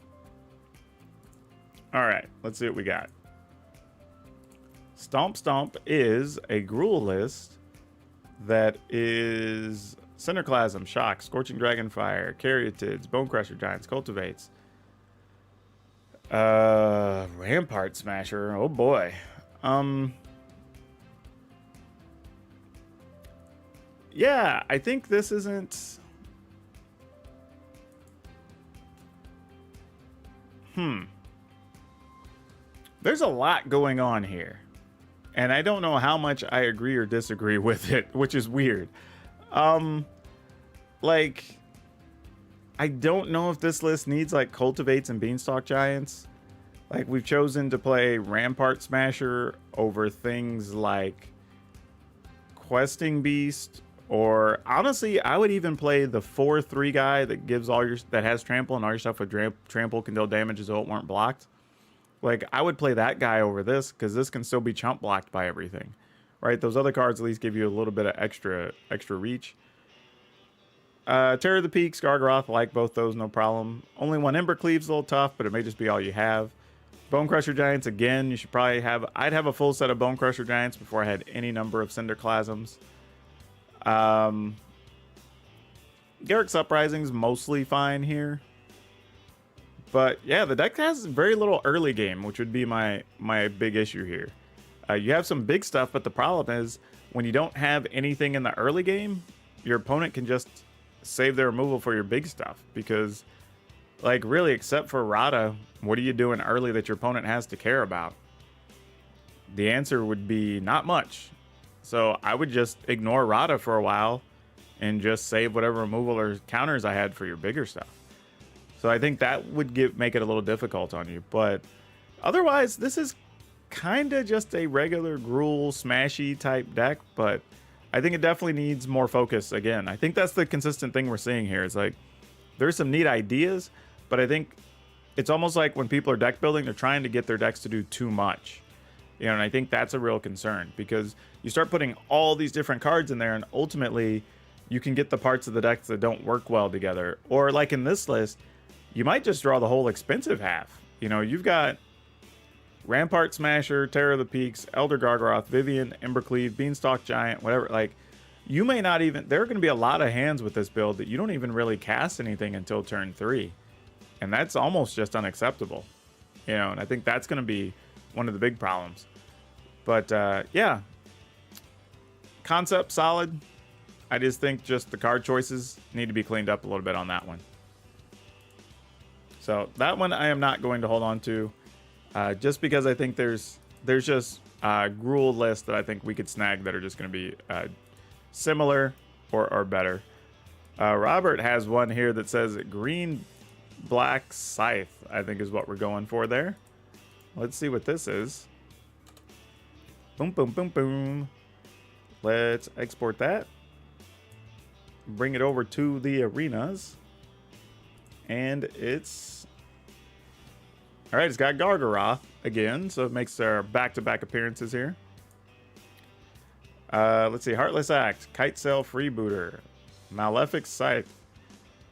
A: right, let's see what we got. Stomp Stomp is a Gruul list that is Cinderclasm, Shock, Scorching Dragonfire, Caryatids, Bonecrusher Giants, Cultivates, Rampart Smasher. Oh boy. Yeah, I think this isn't... There's a lot going on here. and I don't know how much I agree or disagree with it, which is weird. Like, I don't know if this list needs like Cultivates and Beanstalk Giants. Like, we've chosen to play Rampart Smasher over things like Questing Beast, or honestly, I would even play the 4/3 guy that gives all your that has trample, and all your stuff with trample can deal damage as though it weren't blocked. Like, I would play that guy over this because this can still be chump blocked by everything, right? Those other cards at least give you a little bit of extra reach. Terror of the Peaks, Gargaroth, like both those, no problem. Only one Embercleave's a little tough, but it may just be all you have. Bone Crusher Giants, again, you should probably have... I'd have a full set of Bone Crusher Giants before I had any number of Cinderclasms. Garrick's Uprising's mostly fine here. But yeah, the deck has very little early game, which would be my big issue here. You have some big stuff, but the problem is when you don't have anything in the early game, your opponent can just save their removal for your big stuff. Because, like, really, except for Rada, what are you doing early that your opponent has to care about? The answer would be not much. So I would just ignore Rada for a while and just save whatever removal or counters I had for your bigger stuff. So I think that would make it a little difficult on you. But otherwise, this is kind of just a regular Gruul smashy type deck. But I think it definitely needs more focus again. I think that's the consistent thing we're seeing here. It's like there's some neat ideas, but I think it's almost like when people are deck building, they're trying to get their decks to do too much. You know, and I think that's a real concern because you start putting all these different cards in there and ultimately you can get the parts of the decks that don't work well together. Or like in this list, you might just draw the whole expensive half. You know, you've got Rampart Smasher, Terror of the Peaks, Elder Gargaroth, Vivian, Embercleave, Beanstalk Giant, whatever. Like, you may not even... There are going to be a lot of hands with this build that you don't even really cast anything until turn 3. And that's almost just unacceptable. You know, and I think that's going to be one of the big problems. But, yeah. Concept solid. I just think just the card choices need to be cleaned up a little bit on that one. So that one I am not going to hold on to, just because I think there's just Gruul lists that I think we could snag that are just going to be similar or better. Robert has one here that says green black scythe, I think is what we're going for there. Let's see what this is. Boom, boom, boom, boom. Let's export that. Bring it over to the arenas. And it's... Alright, it's got Gargaroth again, so it makes our back-to-back appearances here. Let's see, Heartless Act, Kite Sail Freebooter, Malefic Scythe.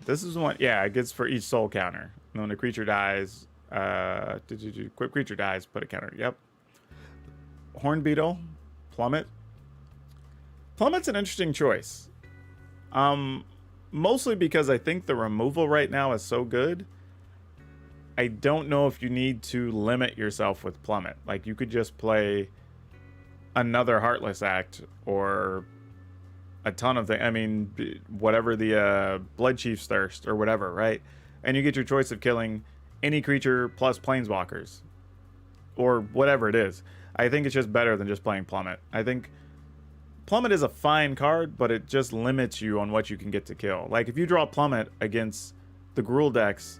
A: This is one, yeah, it gets for each soul counter. And when a creature dies, quick creature dies, put a counter, yep. Horn Beetle, Plummet. Plummet's an interesting choice. Mostly because I think the removal right now is so good. I don't know if you need to limit yourself with Plummet. Like, you could just play another Heartless Act or a ton of things. I mean, whatever the Blood Chief's Thirst or whatever, right? And you get your choice of killing any creature plus Planeswalkers or whatever it is. I think it's just better than just playing Plummet. I think Plummet is a fine card, but it just limits you on what you can get to kill. Like, if you draw Plummet against the Gruul decks,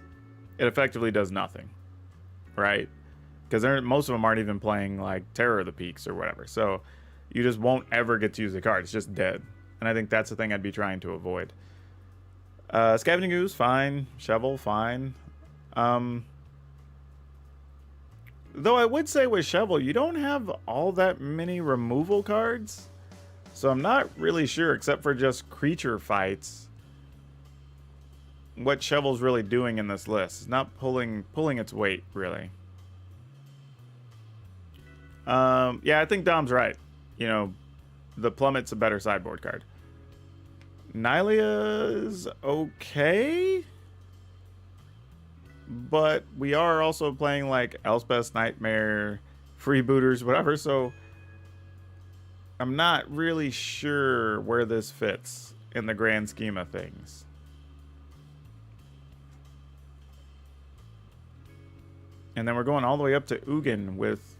A: it effectively does nothing, right? Because most of them aren't even playing, like, Terror of the Peaks or whatever. So you just won't ever get to use the card. It's just dead. And I think that's the thing I'd be trying to avoid. Scavenging Ooze, fine. Shovel, fine. Though I would say with Shovel, you don't have all that many removal cards. So I'm not really sure, except for just creature fights, what Shovel's really doing in this list. It's not pulling its weight, really. Yeah, I think Dom's right. You know, the Plummet's a better sideboard card. Nylia's okay, but we are also playing like Elspeth's Nightmare, Freebooters, whatever, so I'm not really sure where this fits in the grand scheme of things. And then we're going all the way up to Ugin with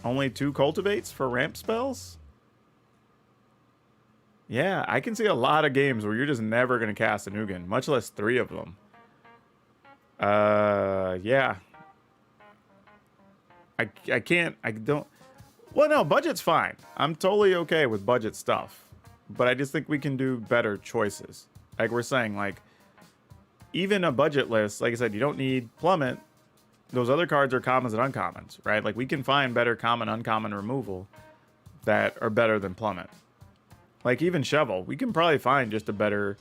A: Only 2 cultivates for ramp spells? Yeah, I can see a lot of games where you're just never going to cast an Ugin, much less 3 of them. Yeah. I can't, I don't. Well, no, budget's fine. I'm totally okay with budget stuff. But I just think we can do better choices. Like we're saying, like, even a budget list, like I said, you don't need Plummet. Those other cards are commons and uncommons, right? Like we can find better common, uncommon removal that are better than Plummet. Like even Shovel, we can probably find just a better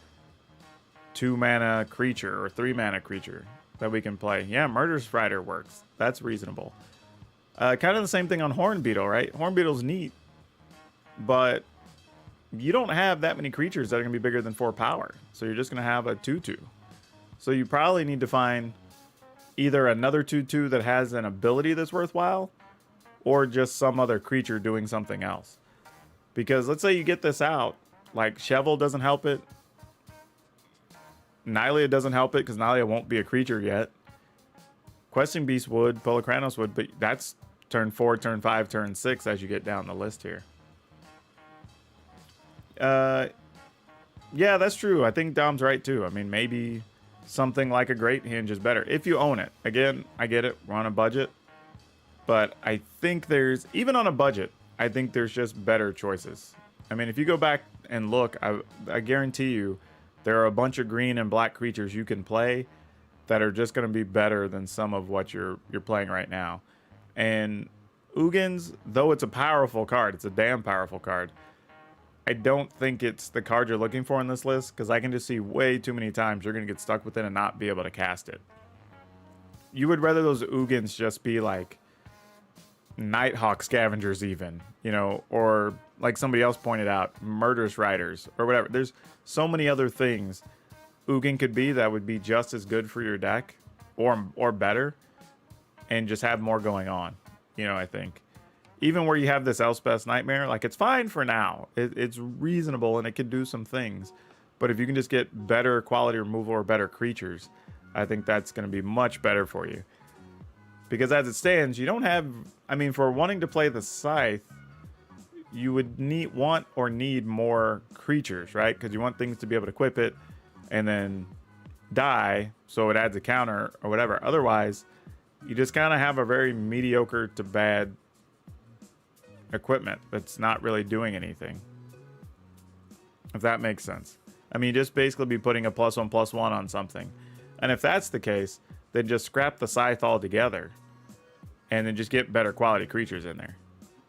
A: 2 mana creature or 3 mana creature that we can play. Yeah, Murderous Rider works. That's reasonable. Kind of the same thing on Hornbeetle, right? Hornbeetle's neat, but you don't have that many creatures that are going to be bigger than 4 power. So you're just going to have a 2/2. So you probably need to find either another 2/2 that has an ability that's worthwhile, or just some other creature doing something else. Because let's say you get this out, like Shovel doesn't help it. Nylea doesn't help it because Nylea won't be a creature yet. Questing Beast would, Polakranos would, but that's turn 4, turn 5, turn 6 as you get down the list here. Yeah, that's true. I think Dom's right too. I mean, maybe something like a Great Hinge is better if you own it. Again, I get it. We're on a budget. But I think there's, even on a budget, I think there's just better choices. I mean, if you go back and look, I guarantee you there are a bunch of green and black creatures you can play that are just going to be better than some of what you're playing right now. And Ugins, though it's a powerful card, it's a damn powerful card, I don't think it's the card you're looking for in this list, because I can just see way too many times you're going to get stuck with it and not be able to cast it. You would rather those Ugins just be like Nighthawk Scavengers even, you know, or like somebody else pointed out, Murderous Riders or whatever. There's so many other things Ugin could be that would be just as good for your deck or better and just have more going on, you know, I think. Even where you have this Elspeth's Nightmare, like it's fine for now. It's reasonable and it can do some things. But if you can just get better quality removal or better creatures, I think that's going to be much better for you. Because as it stands, you don't have, I mean, for wanting to play the Scythe, you would need more creatures, right? Because you want things to be able to equip it and then die, so it adds a counter or whatever. Otherwise, you just kind of have a very mediocre to bad equipment that's not really doing anything, if that makes sense. I mean, you just basically be putting a +1/+1 on something, and if that's the case, then just scrap the Scythe altogether and then just get better quality creatures in there.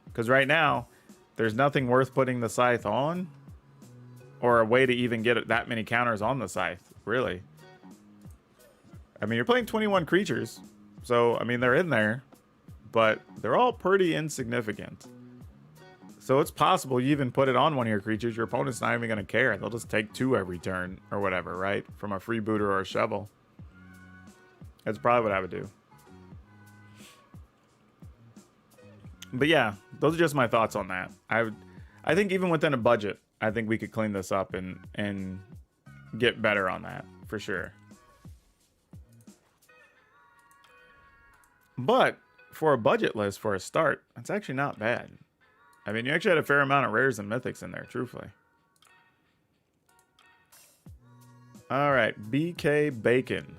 A: Because right now there's nothing worth putting the Scythe on, or a way to even get that many counters on the Scythe, really. I mean, you're playing 21 creatures, so I mean they're in there, but they're all pretty insignificant. So it's possible you even put it on one of your creatures, your opponent's not even going to care. They'll just take 2 every turn or whatever, right? From a freebooter or a Shovel. That's probably what I would do. But yeah, those are just my thoughts on that. I think even within a budget, I think we could clean this up and get better on that, for sure. But for a budget list for a start, that's actually not bad. I mean, you actually had a fair amount of rares and mythics in there, truthfully. All right, BK Bacon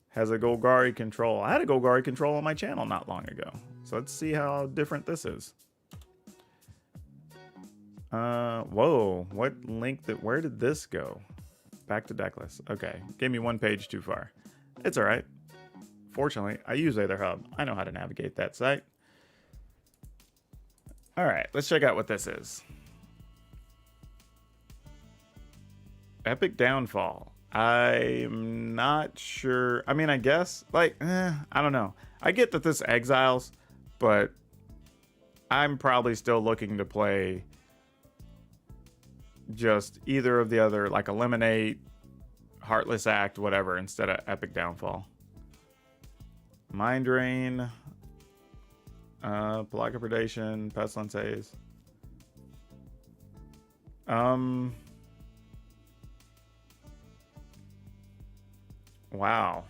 A: has a Golgari control. I had a Golgari control on my channel not long ago. So let's see how different this is. Whoa, what link where did this go? Back to deck list. Okay, gave me 1 page too far. It's all right. Fortunately, I use AetherHub. I know how to navigate that site. All right, let's check out what this is. Epic Downfall. I'm not sure. I mean, I guess, like, I don't know. I get that this exiles, but I'm probably still looking to play just either of the other, like Eliminate, Heartless Act, whatever, instead of Epic Downfall. Mind Drain, Plaga Predation, Pestilence Haze. Wow.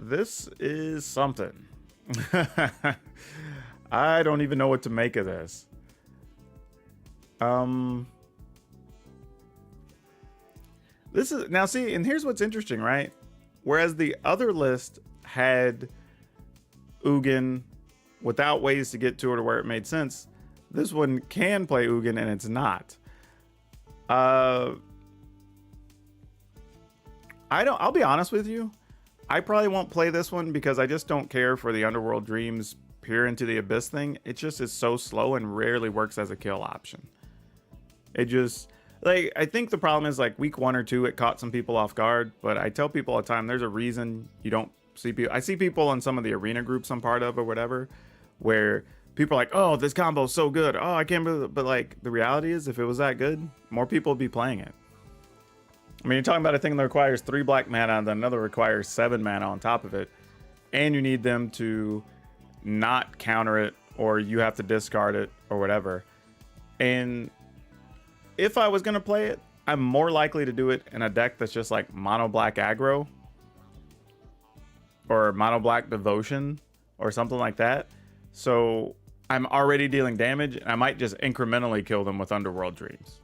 A: this is something. I don't even know what to make of this. This is now see, and here's what's interesting, right? Whereas the other list had Ugin without ways to get to it or where it made sense, this one can play Ugin and it's not. I'll be honest with you. I probably won't play this one because I just don't care for the Underworld Dreams peer into the abyss thing. It just is so slow and rarely works as a kill option. It just, like, I think the problem is like week 1 or 2, it caught some people off guard, but I tell people all the time, there's a reason you don't see people. I see people in some of the arena groups I'm part of or whatever, where people are like, oh, this combo is so good. Oh, I can't believe it. But like, the reality is if it was that good, more people would be playing it. I mean, you're talking about a thing that requires 3 black mana, and then another requires 7 mana on top of it. And you need them to not counter it, or you have to discard it, or whatever. And if I was going to play it, I'm more likely to do it in a deck that's just like mono black aggro, or mono black devotion, or something like that. So I'm already dealing damage, and I might just incrementally kill them with Underworld Dreams.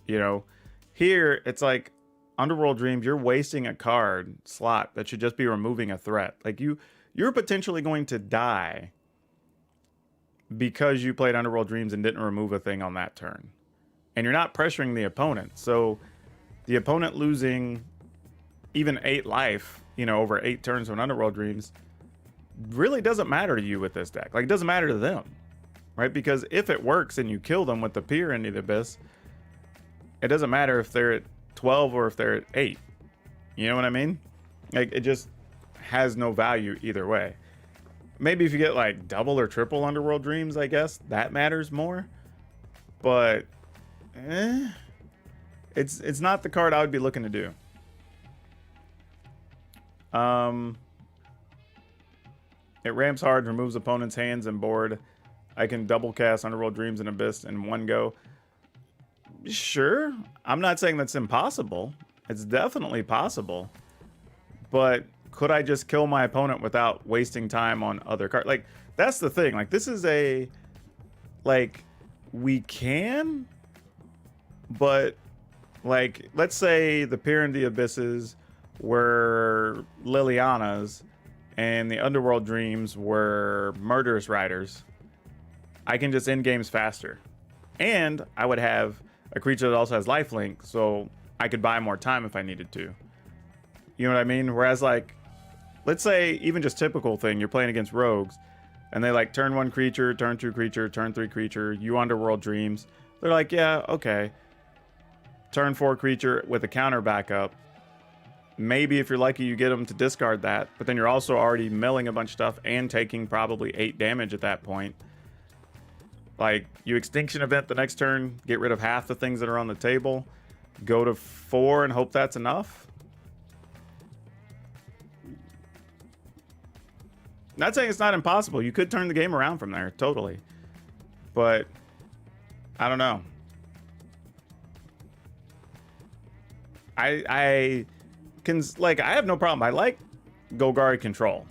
A: You know, here it's like Underworld Dreams, you're wasting a card slot that should just be removing a threat. Like you're potentially going to die because you played Underworld Dreams and didn't remove a thing on that turn. And you're not pressuring the opponent. So the opponent losing even 8 life, you know, over 8 turns on Underworld Dreams really doesn't matter to you with this deck. Like, it doesn't matter to them, right? Because if it works and you kill them with the peer into the abyss, it doesn't matter if they're at 12 or if they're at 8. You know what I mean? Like, it just has no value either way. Maybe if you get like double or triple Underworld Dreams, I guess that matters more. But it's not the card I would be looking to do. It ramps hard, removes opponent's hands and board. I can double cast Underworld Dreams and Abyss in one go. Sure, I'm not saying that's impossible. It's definitely possible. But could I just kill my opponent without wasting time on other cards? Like, that's the thing. Like, this is a, like, we can, but like, let's say the Peer in the Abysses were Liliana's and the Underworld Dreams were Murderous Riders. I can just end games faster. And I would have a creature that also has lifelink, so I could buy more time if I needed to. You know what I mean? Whereas, like, let's say even just typical thing, you're playing against rogues, and they like turn 1 creature, turn 2 creature, turn 3 creature, you Underworld Dreams. They're like, yeah, okay. Turn 4 creature with a counter backup. Maybe if you're lucky, you get them to discard that, but then you're also already milling a bunch of stuff and taking probably 8 damage at that point. Like, you Extinction Event the next turn, get rid of half the things that are on the table, go to 4 and hope that's enough. Not saying it's not impossible. You could turn the game around from there, totally. But I don't know. I can, like, I have no problem. I like Golgari Control.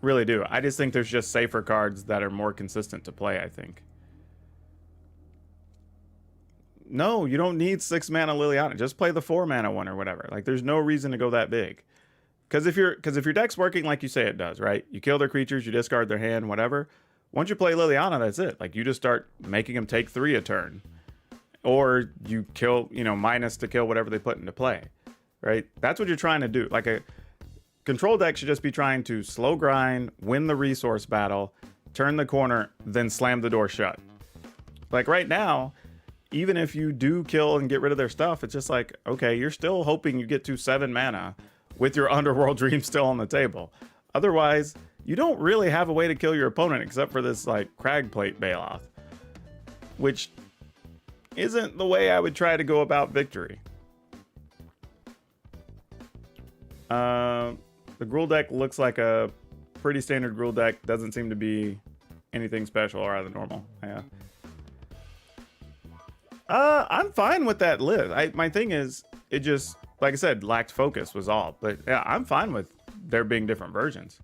A: Really do. I just think there's just safer cards that are more consistent to play, I think. No, you don't need 6 mana Liliana. Just play the 4 mana one or whatever. Like, there's no reason to go that big. Because if your deck's working like you say it does, right? You kill their creatures, you discard their hand, whatever. Once you play Liliana, that's it. Like, you just start making them take 3 a turn. Or you kill, you know, minus to kill whatever they put into play, right? That's what you're trying to do. Like, a control deck should just be trying to slow grind, win the resource battle, turn the corner, then slam the door shut. Like, right now, even if you do kill and get rid of their stuff, it's just like, okay, you're still hoping you get to 7 mana with your Underworld Dream still on the table. Otherwise, you don't really have a way to kill your opponent except for this, like, Cragplate Bailoff, which isn't the way I would try to go about victory. The Gruul deck looks like a pretty standard Gruul deck. Doesn't seem to be anything special or out of the normal. Yeah. I'm fine with that list. My thing is, it just, like I said, lacked focus was all. But yeah, I'm fine with there being different versions.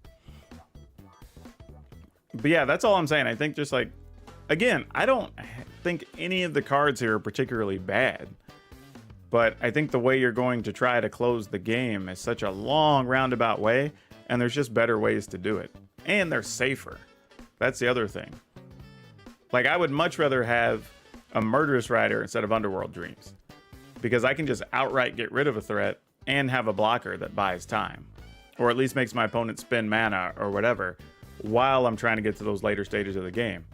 A: But yeah, that's all I'm saying. I think just like, again, I don't think any of the cards here are particularly bad. But I think the way you're going to try to close the game is such a long roundabout way, and there's just better ways to do it. And they're safer. That's the other thing. Like, I would much rather have a Murderous Rider instead of Underworld Dreams, because I can just outright get rid of a threat and have a blocker that buys time, or at least makes my opponent spend mana or whatever while I'm trying to get to those later stages of the game.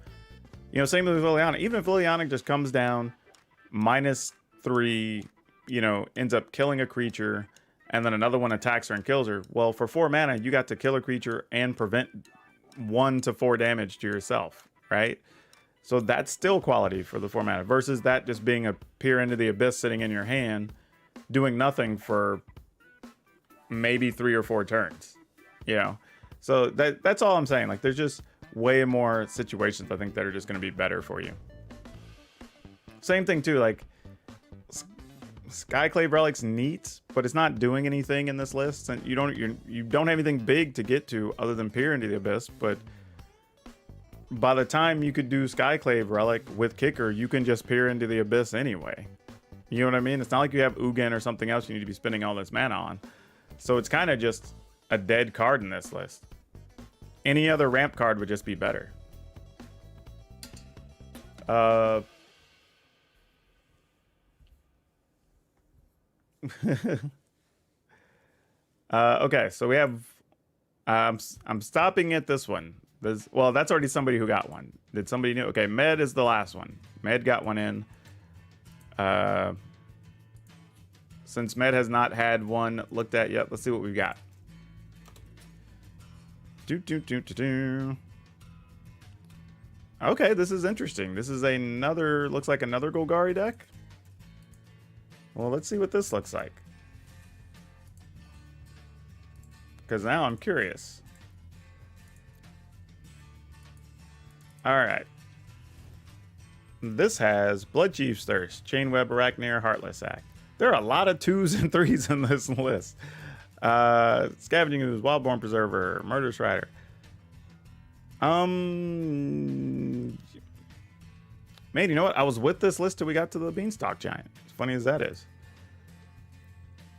A: You know, same with Liliana. Even if Liliana just comes down -3, you know, ends up killing a creature, and then another one attacks her and kills her. Well, for 4 mana, you got to kill a creature and prevent 1 to 4 damage to yourself, right? So that's still quality for the 4 mana, versus that just being a Peer into the Abyss sitting in your hand, doing nothing for maybe 3 or 4 turns, you know? So that's all I'm saying. Like, there's just way more situations, I think, that are just going to be better for you. Same thing, too, like, Skyclave Relic's neat, but it's not doing anything in this list, and you don't have anything big to get to other than Peer into the Abyss. But by the time you could do Skyclave Relic with Kicker, you can just Peer into the Abyss anyway. You know what I mean? It's not like you have Ugin or something else you need to be spending all this mana on. So it's kind of just a dead card in this list. Any other ramp card would just be better. Okay, so we have I'm stopping at this one. Well, that's already somebody who got one. Did somebody new? Okay, Med is the last one. Med got one in. Since Med has not had one looked at yet, let's see what we've got. Okay, this is interesting. This is another, looks like another Golgari deck. Well, let's see what this looks like, because now I'm curious. All right. This has Bloodchief's Thirst, Chainweb, Arachneer, Heartless Act. There are a lot of 2s and 3s in this list. Scavenging Ooze, Wildborn Preserver, Murderous Rider. Man, you know what? I was with this list till we got to the Beanstalk Giant. As funny as that is.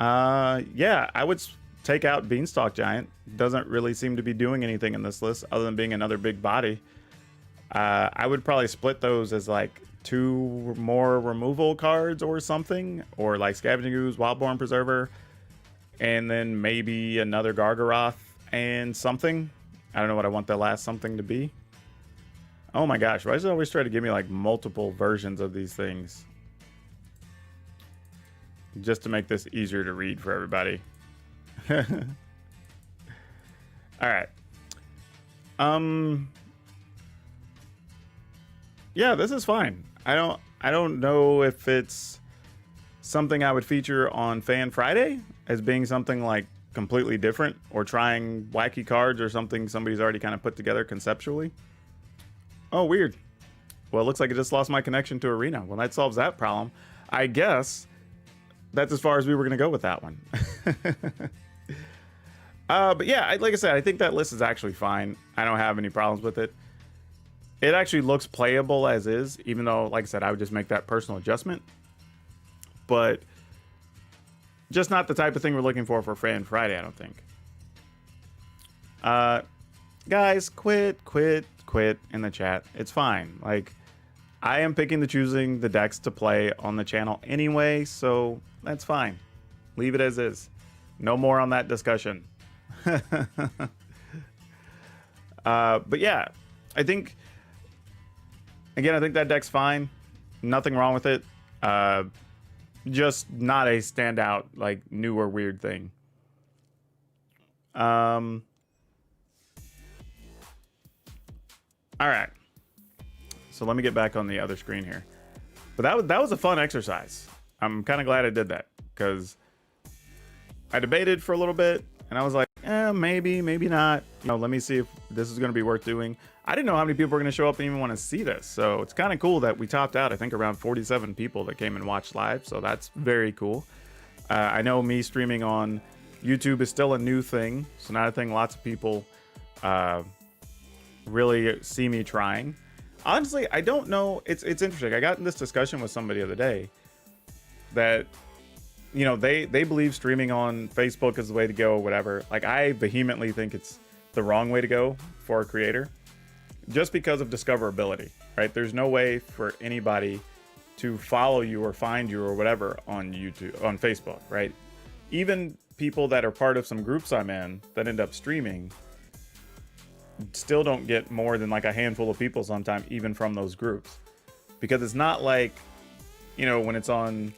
A: Yeah, I would take out Beanstalk Giant. Doesn't really seem to be doing anything in this list other than being another big body. I would probably split those as like 2 more removal cards or something, or like Scavenging Ooze, Wildborn Preserver, and then maybe another Gargaroth and something. I don't know what I want the last something to be. Oh my gosh, why does it always try to give me like multiple versions of these things? Just to make this easier to read for everybody. All right. Yeah, this is fine. I don't know if it's something I would feature on Fan Friday as being something like completely different, or trying wacky cards or something somebody's already kind of put together conceptually. Oh, weird. Well, it looks like I just lost my connection to Arena. Well, that solves that problem. I guess that's as far as we were going to go with that one. But yeah, like I said, I think that list is actually fine. I don't have any problems with it. It actually looks playable as is, even though, like I said, I would just make that personal adjustment. But just not the type of thing we're looking for Fan Friday, I don't think. Guys, quit in the chat. It's fine. Like, I am picking choosing the decks to play on the channel anyway, so that's fine. Leave it as is. No more on that discussion. But yeah, I think that deck's fine. Nothing wrong with it. Just not a standout, like, new or weird thing. All right. So let me get back on the other screen here. But that was a fun exercise. I'm kind of glad I did that, because I debated for a little bit, and I was like, maybe not. You know, let me see if this is going to be worth doing. I didn't know how many people were going to show up and even want to see this. So it's kind of cool that we topped out, I think, around 47 people that came and watched live. So that's very cool. I know me streaming on YouTube is still a new thing. So not a thing lots of people really see me trying. Honestly, I don't know. It's interesting. I got in this discussion with somebody the other day that, you know, they believe streaming on Facebook is the way to go, whatever. Like, I vehemently think it's the wrong way to go for a creator, just because of discoverability, right? There's no way for anybody to follow you or find you or whatever on YouTube, on Facebook, right? Even people that are part of some groups I'm in that end up streaming still don't get more than like a handful of people sometimes, even from those groups, because it's not like, you know, when it's on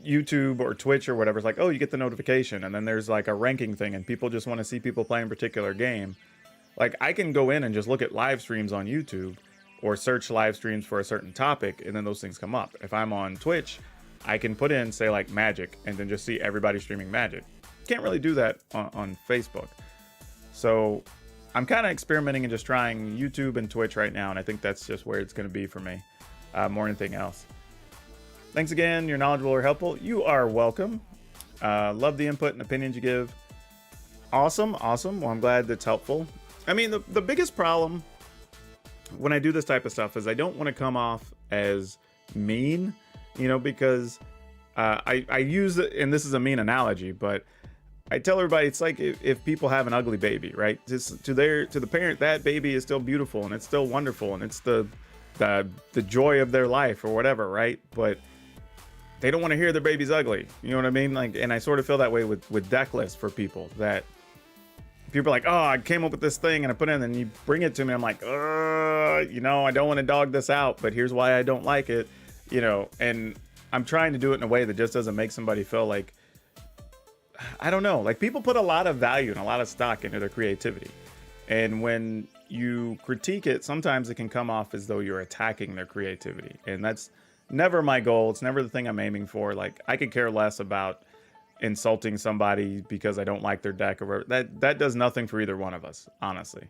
A: YouTube or Twitch or whatever, it's like, oh, you get the notification and then there's like a ranking thing and people just want to see people playing a particular game. Like, I can go in and just look at live streams on YouTube or search live streams for a certain topic, and then those things come up. If I'm on Twitch, I can put in, say, like Magic, and then just see everybody streaming Magic. Can't really do that on Facebook. So I'm kind of experimenting and just trying YouTube and Twitch right now, and I think that's just where it's going to be for me, more than anything else. Thanks again. You're knowledgeable or helpful. You are welcome. Love the input and opinions you give. Awesome. Well, I'm glad that's helpful. I mean, the biggest problem when I do this type of stuff is I don't want to come off as mean, you know, because I use it, and this is a mean analogy, but I tell everybody it's like if people have an ugly baby, right? Just to the parent, that baby is still beautiful and it's still wonderful and it's the joy of their life or whatever, right? But they don't want to hear their baby's ugly. You know what I mean? Like, and I sort of feel that way with deck lists for people, that people are like, oh, I came up with this thing and I put it in, and you bring it to me. I'm like, you know, I don't want to dog this out, but here's why I don't like it, you know, and I'm trying to do it in a way that just doesn't make somebody feel like, I don't know, like, people put a lot of value and a lot of stock into their creativity. And when you critique it, sometimes it can come off as though you're attacking their creativity. And that's never my goal. It's never the thing I'm aiming for. Like, I could care less about insulting somebody because I don't like their deck or whatever. That does nothing for either one of us, honestly.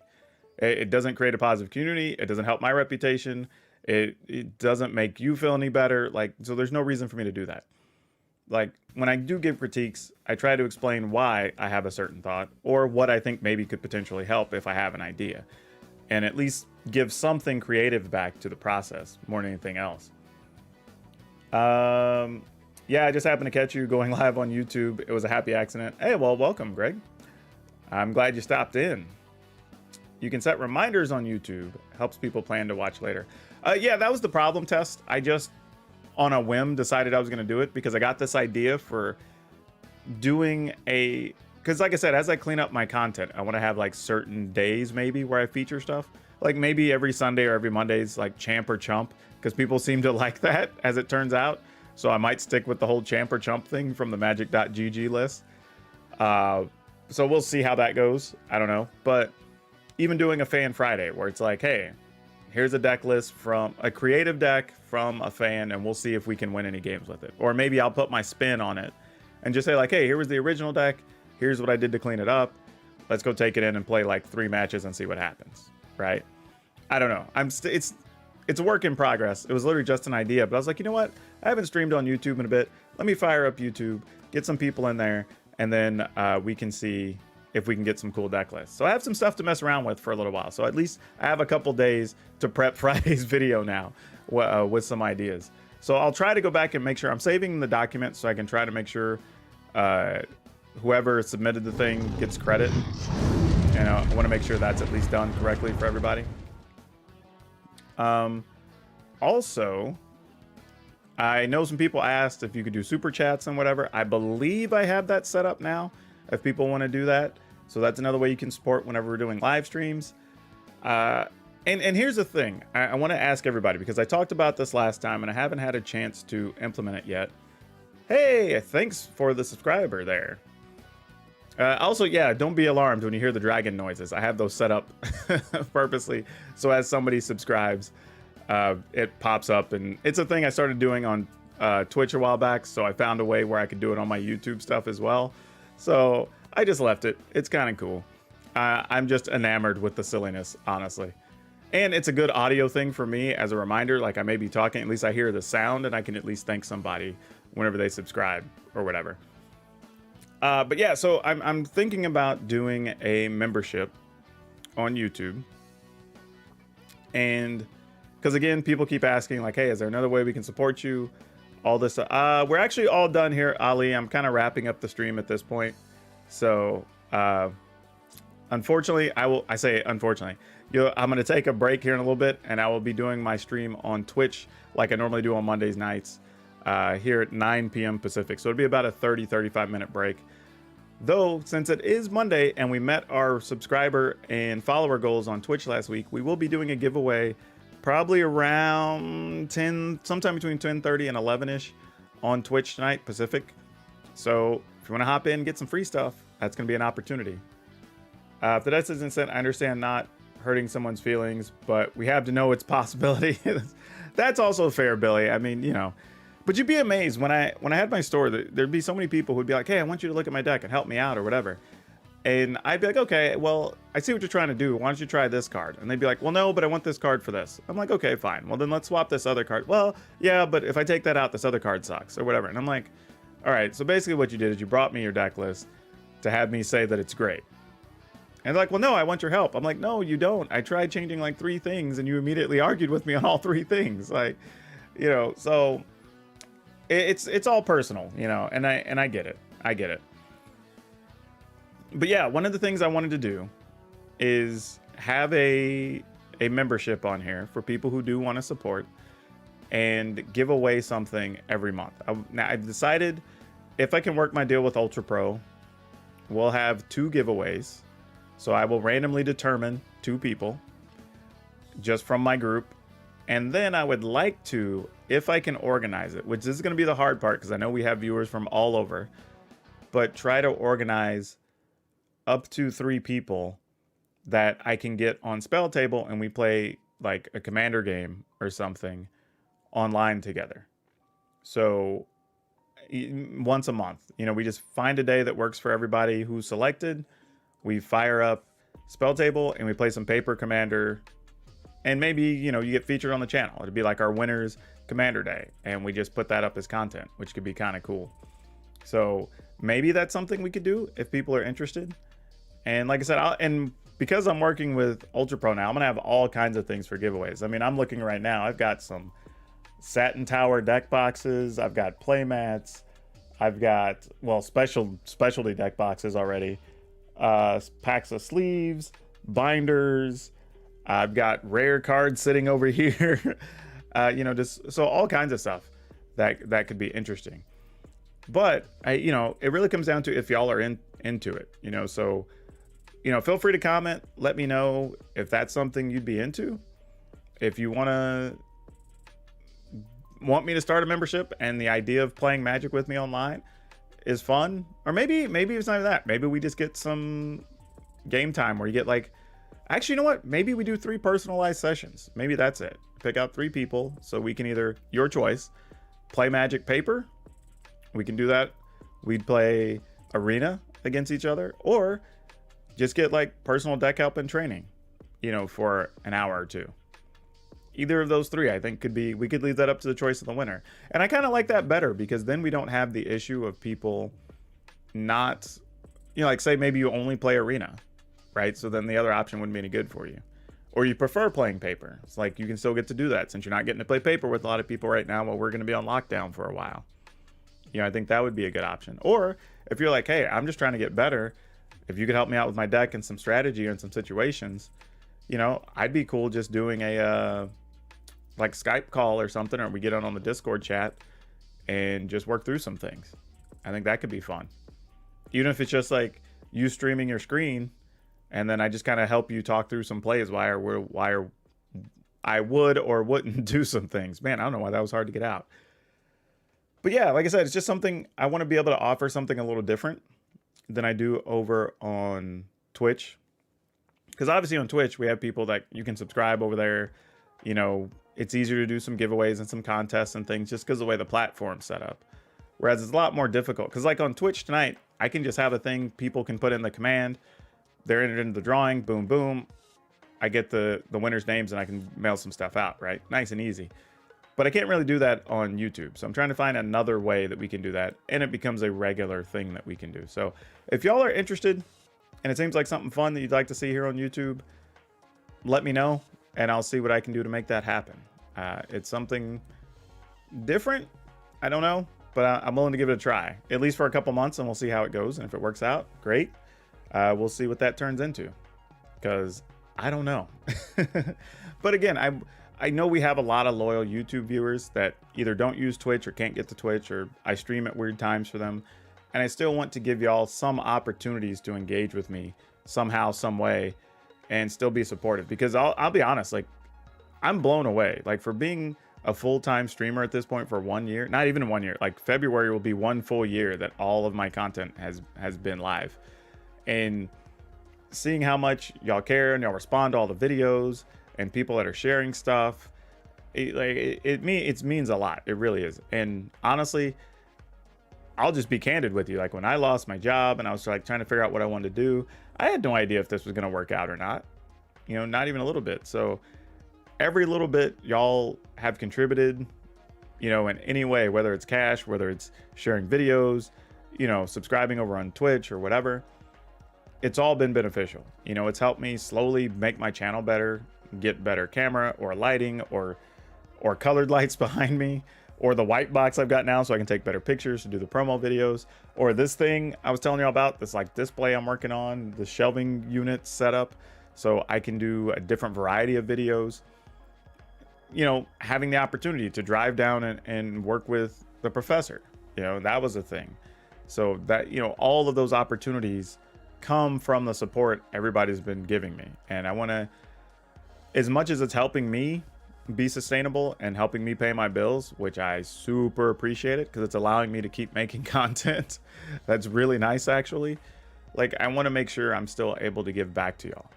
A: It doesn't create a positive community. It doesn't help my reputation. It doesn't make you feel any better. Like, so there's no reason for me to do that. Like, when I do give critiques, I try to explain why I have a certain thought or what I think maybe could potentially help if I have an idea, and at least give something creative back to the process more than anything else. Yeah, I just happened to catch you going live on YouTube. It was a happy accident. Hey, well, welcome, Greg. I'm glad you stopped in. You can set reminders on YouTube. Helps people plan to watch later. Yeah, that was the problem test. I just, on a whim, decided I was going to do it because I got this idea for doing because like I said, as I clean up my content, I want to have like certain days maybe where I feature stuff. Like maybe every Sunday or every Monday is like champ or chump, because people seem to like that, as it turns out. So I might stick with the whole champ or chump thing from the magic.gg list. So we'll see how that goes. I don't know. But even doing a fan Friday where it's like, hey, here's a deck list from a creative deck from a fan, and we'll see if we can win any games with it. Or maybe I'll put my spin on it and just say like, hey, here was the original deck. Here's what I did to clean it up. Let's go take it in and play like 3 matches and see what happens. Right? I don't know. It's a work in progress. It was literally just an idea, but I was like, you know what? I haven't streamed on YouTube in a bit. Let me fire up YouTube, get some people in there, and then we can see if we can get some cool deck lists. So I have some stuff to mess around with for a little while. So at least I have a couple days to prep Friday's video now with some ideas. So I'll try to go back and make sure I'm saving the documents so I can try to make sure whoever submitted the thing gets credit. And I want to make sure that's at least done correctly for everybody. Also, I know some people asked if you could do super chats and whatever. I believe I have that set up now if people want to do that. So that's another way you can support whenever we're doing live streams. And here's the thing. I want to ask everybody, because I talked about this last time and I haven't had a chance to implement it yet. Hey, thanks for the subscriber there. Also, yeah, don't be alarmed when you hear the dragon noises. I have those set up purposely, so as somebody subscribes, it pops up, and it's a thing I started doing on Twitch a while back, so I found a way where I could do it on my YouTube stuff as well. So I just left it. It's kind of cool. I'm just enamored with the silliness, honestly. And it's a good audio thing for me as a reminder. Like, I may be talking, at least I hear the sound, and I can at least thank somebody whenever they subscribe or whatever. But yeah, so I'm thinking about doing a membership on YouTube. And because again, people keep asking like, hey, is there another way we can support you? All this. We're actually all done here, Ali. I'm kind of wrapping up the stream at this point. So unfortunately, I say unfortunately, I'm going to take a break here in a little bit, and I will be doing my stream on Twitch like I normally do on Mondays nights here at 9 p.m. Pacific. So it'll be about a 35 minute break. Though, since it is Monday and we met our subscriber and follower goals on Twitch last week, we will be doing a giveaway probably around 10, sometime between 10:30 and 11-ish on Twitch tonight, Pacific. So if you want to hop in and get some free stuff, that's going to be an opportunity. If the death isn't sent, I understand not hurting someone's feelings, but we have to know its possibility. That's also fair, Billy. I mean, you know, but you'd be amazed when I had my store, there'd be so many people who'd be like, hey, I want you to look at my deck and help me out or whatever. And I'd be like, okay, well, I see what you're trying to do. Why don't you try this card? And they'd be like, well, no, but I want this card for this. I'm like, okay, fine. Well, then let's swap this other card. Well, yeah, but if I take that out, this other card sucks or whatever. And I'm like, all right, so basically what you did is you brought me your deck list to have me say that it's great. And they're like, well, no, I want your help. I'm like, no, you don't. I tried changing like 3 things and you immediately argued with me on all 3 things. Like, you know, so it's all personal, you know, and I get it. I get it. But yeah, one of the things I wanted to do is have a membership on here for people who do want to support and give away something every month. Now I've decided if I can work my deal with Ultra Pro, we'll have 2 giveaways. So I will randomly determine 2 people just from my group. And then I would like to, if I can organize it, which is going to be the hard part because I know we have viewers from all over, but try to organize up to 3 people that I can get on Spell Table and we play like a commander game or something online together. So once a month, you know, we just find a day that works for everybody who's selected. We fire up Spell Table and we play some paper commander, and maybe, you know, you get featured on the channel. It'd be like our winners commander day, and we just put that up as content, which could be kind of cool. So maybe that's something we could do if people are interested. And like I said, and because I'm working with Ultra Pro now, I'm gonna have all kinds of things for giveaways. I mean, I'm looking right now, I've got some Satin Tower deck boxes, I've got play mats, I've got, well, specialty deck boxes already, packs of sleeves, binders, I've got rare cards sitting over here, you know, just so all kinds of stuff that could be interesting. But you know, it really comes down to if y'all are into it, you know. So, you know, feel free to comment, let me know if that's something you'd be into. If you want me to start a membership and the idea of playing Magic with me online is fun, or maybe it's not even that. Maybe we just get some game time where you get like, actually, you know what? Maybe we do 3 personalized sessions. Maybe that's it. Pick out 3 people so we can either, your choice, play Magic paper. We can do that. We'd play Arena against each other, or just get like personal deck help and training, you know, for an hour or 2. Either of those 3, I think, could be, we could leave that up to the choice of the winner. And I kind of like that better because then we don't have the issue of people not, you know, like say maybe you only play Arena, right? So then the other option wouldn't be any good for you. Or you prefer playing paper. It's like you can still get to do that since you're not getting to play paper with a lot of people right now while we're going to be on lockdown for a while. You know, I think that would be a good option. Or if you're like, hey, I'm just trying to get better, if you could help me out with my deck and some strategy and some situations, you know, I'd be cool just doing a like Skype call or something, or we get on the Discord chat and just work through some things. I think that could be fun. Even if it's just like you streaming your screen and then I just kind of help you talk through some plays why I would or wouldn't do some things. Man, I don't know why that was hard to get out. But yeah, like I said, it's just something I want to be able to offer something a little different than I do over on Twitch. Because obviously on Twitch, we have people that you can subscribe over there. You know, it's easier to do some giveaways and some contests and things just because of the way the platform's set up. Whereas it's a lot more difficult. Because like on Twitch tonight, I can just have a thing people can put in the command. They're entered into the drawing. Boom, boom. I get the winners' names and I can mail some stuff out, right? Nice and easy. But I can't really do that on YouTube. So I'm trying to find another way that we can do that, and it becomes a regular thing that we can do. So if y'all are interested and it seems like something fun that you'd like to see here on YouTube, let me know and I'll see what I can do to make that happen. It's something different. I don't know, but I'm willing to give it a try, at least for a couple months, and we'll see how it goes. And if it works out, great. We'll see what that turns into, because I don't know. But again, I know we have a lot of loyal YouTube viewers that either don't use Twitch or can't get to Twitch, or I stream at weird times for them. And I still want to give y'all some opportunities to engage with me somehow, some way, and still be supportive. Because I'll be honest, like, I'm blown away. Like, for being a full-time streamer at this point for 1 year, not even 1 year, like February will be 1 full year that all of my content has been live. And seeing how much y'all care and y'all respond to all the videos and people that are sharing stuff, it means a lot. It really is. And honestly, I'll just be candid with you. Like, when I lost my job and I was like trying to figure out what I wanted to do, I had no idea if this was going to work out or not, you know, not even a little bit. So every little bit y'all have contributed, you know, in any way, whether it's cash, whether it's sharing videos, you know, subscribing over on Twitch or whatever, it's all been beneficial. You know, it's helped me slowly make my channel better, get better camera or lighting or colored lights behind me, or the white box I've got now so I can take better pictures to do the promo videos, or this thing I was telling you about, this like display I'm working on, the shelving unit setup, so I can do a different variety of videos. You know, having the opportunity to drive down and work with the professor, you know, that was a thing. So that, you know, all of those opportunities come from the support everybody's been giving me. And I want to, as much as it's helping me be sustainable and helping me pay my bills, which I super appreciate it, because it's allowing me to keep making content that's really nice, actually. Like, I want to make sure I'm still able to give back to y'all,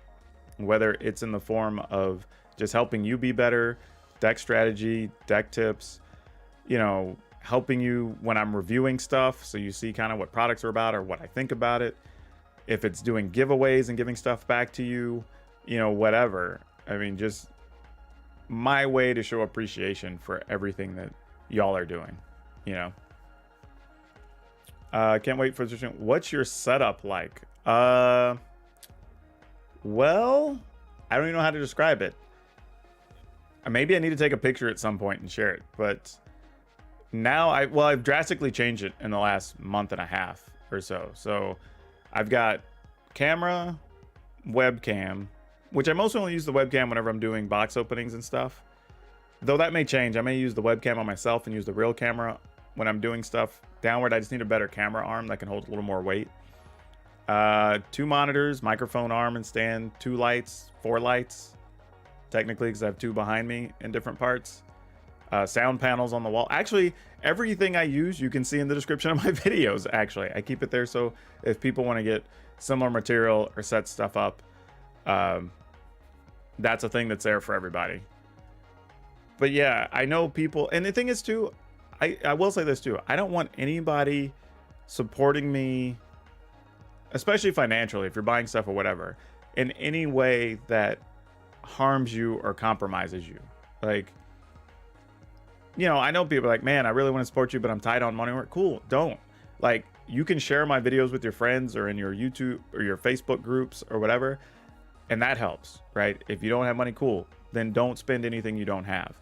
A: whether it's in the form of just helping you be better, deck strategy, deck tips, you know, helping you when I'm reviewing stuff so you see kind of what products are about or what I think about it. If it's doing giveaways and giving stuff back to you, you know, whatever. I mean, just my way to show appreciation for everything that y'all are doing, you know. Can't wait for this. What's your setup like? Well, I don't even know how to describe it. Maybe I need to take a picture at some point and share it, but now I've drastically changed it in the last month and a half or so. So I've got camera, webcam, which I mostly only use the webcam whenever I'm doing box openings and stuff. Though that may change. I may use the webcam on myself and use the real camera when I'm doing stuff downward. I just need a better camera arm that can hold a little more weight. 2 monitors, microphone arm and stand, 2 lights, 4 lights, technically, because I have 2 behind me in different parts. Sound panels on the wall. Actually, everything I use you can see in the description of my videos. Actually, I keep it there so if people want to get similar material or set stuff up, that's a thing that's there for everybody. But yeah, I know people, and the thing is too, I will say this too, I don't want anybody supporting me, especially financially, if you're buying stuff or whatever, in any way that harms you or compromises you. Like, you know, I know people are like, man, I really want to support you, but I'm tight on money. Cool, don't. Like, you can share my videos with your friends or in your YouTube or your Facebook groups or whatever, and that helps, right? If you don't have money, cool, then don't spend anything you don't have.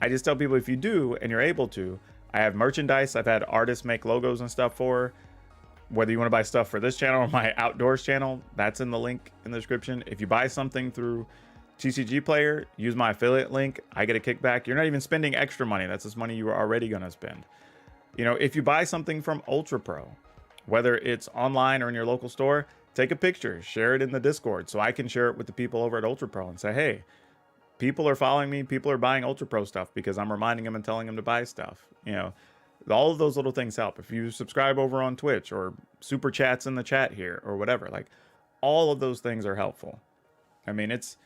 A: I just tell people, if you do and you're able to, I have merchandise I've had artists make logos and stuff for. Whether you want to buy stuff for this channel or my outdoors channel, that's in the link in the description. If you buy something through TCGPlayer, use my affiliate link, I get a kickback. You're not even spending extra money. That's just money you were already going to spend. You know, if you buy something from Ultra Pro, whether it's online or in your local store, take a picture, share it in the Discord so I can share it with the people over at Ultra Pro and say, hey, people are following me, people are buying Ultra Pro stuff because I'm reminding them and telling them to buy stuff. You know, all of those little things help. If you subscribe over on Twitch or super chats in the chat here or whatever, like, all of those things are helpful. I mean, it's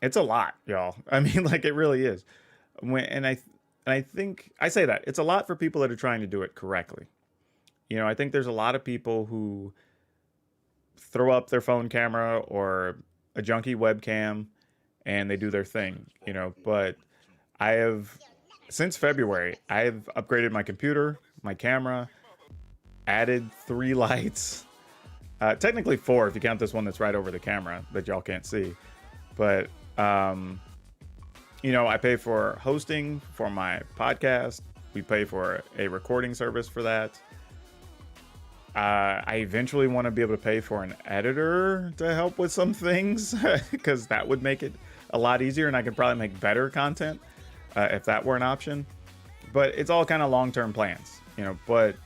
A: a lot, y'all. I mean, like, it really is. And I think I say that it's a lot for people that are trying to do it correctly. You know, I think there's a lot of people who throw up their phone camera or a junky webcam and they do their thing, you know, but I have, since February, I've upgraded my computer, my camera, added 3 lights. Technically 4 if you count this one that's right over the camera that y'all can't see. But, you know, I pay for hosting for my podcast. We pay for a recording service for that. I eventually want to be able to pay for an editor to help with some things because that would make it a lot easier, and I could probably make better content if that were an option. But it's all kind of long-term plans, you know. But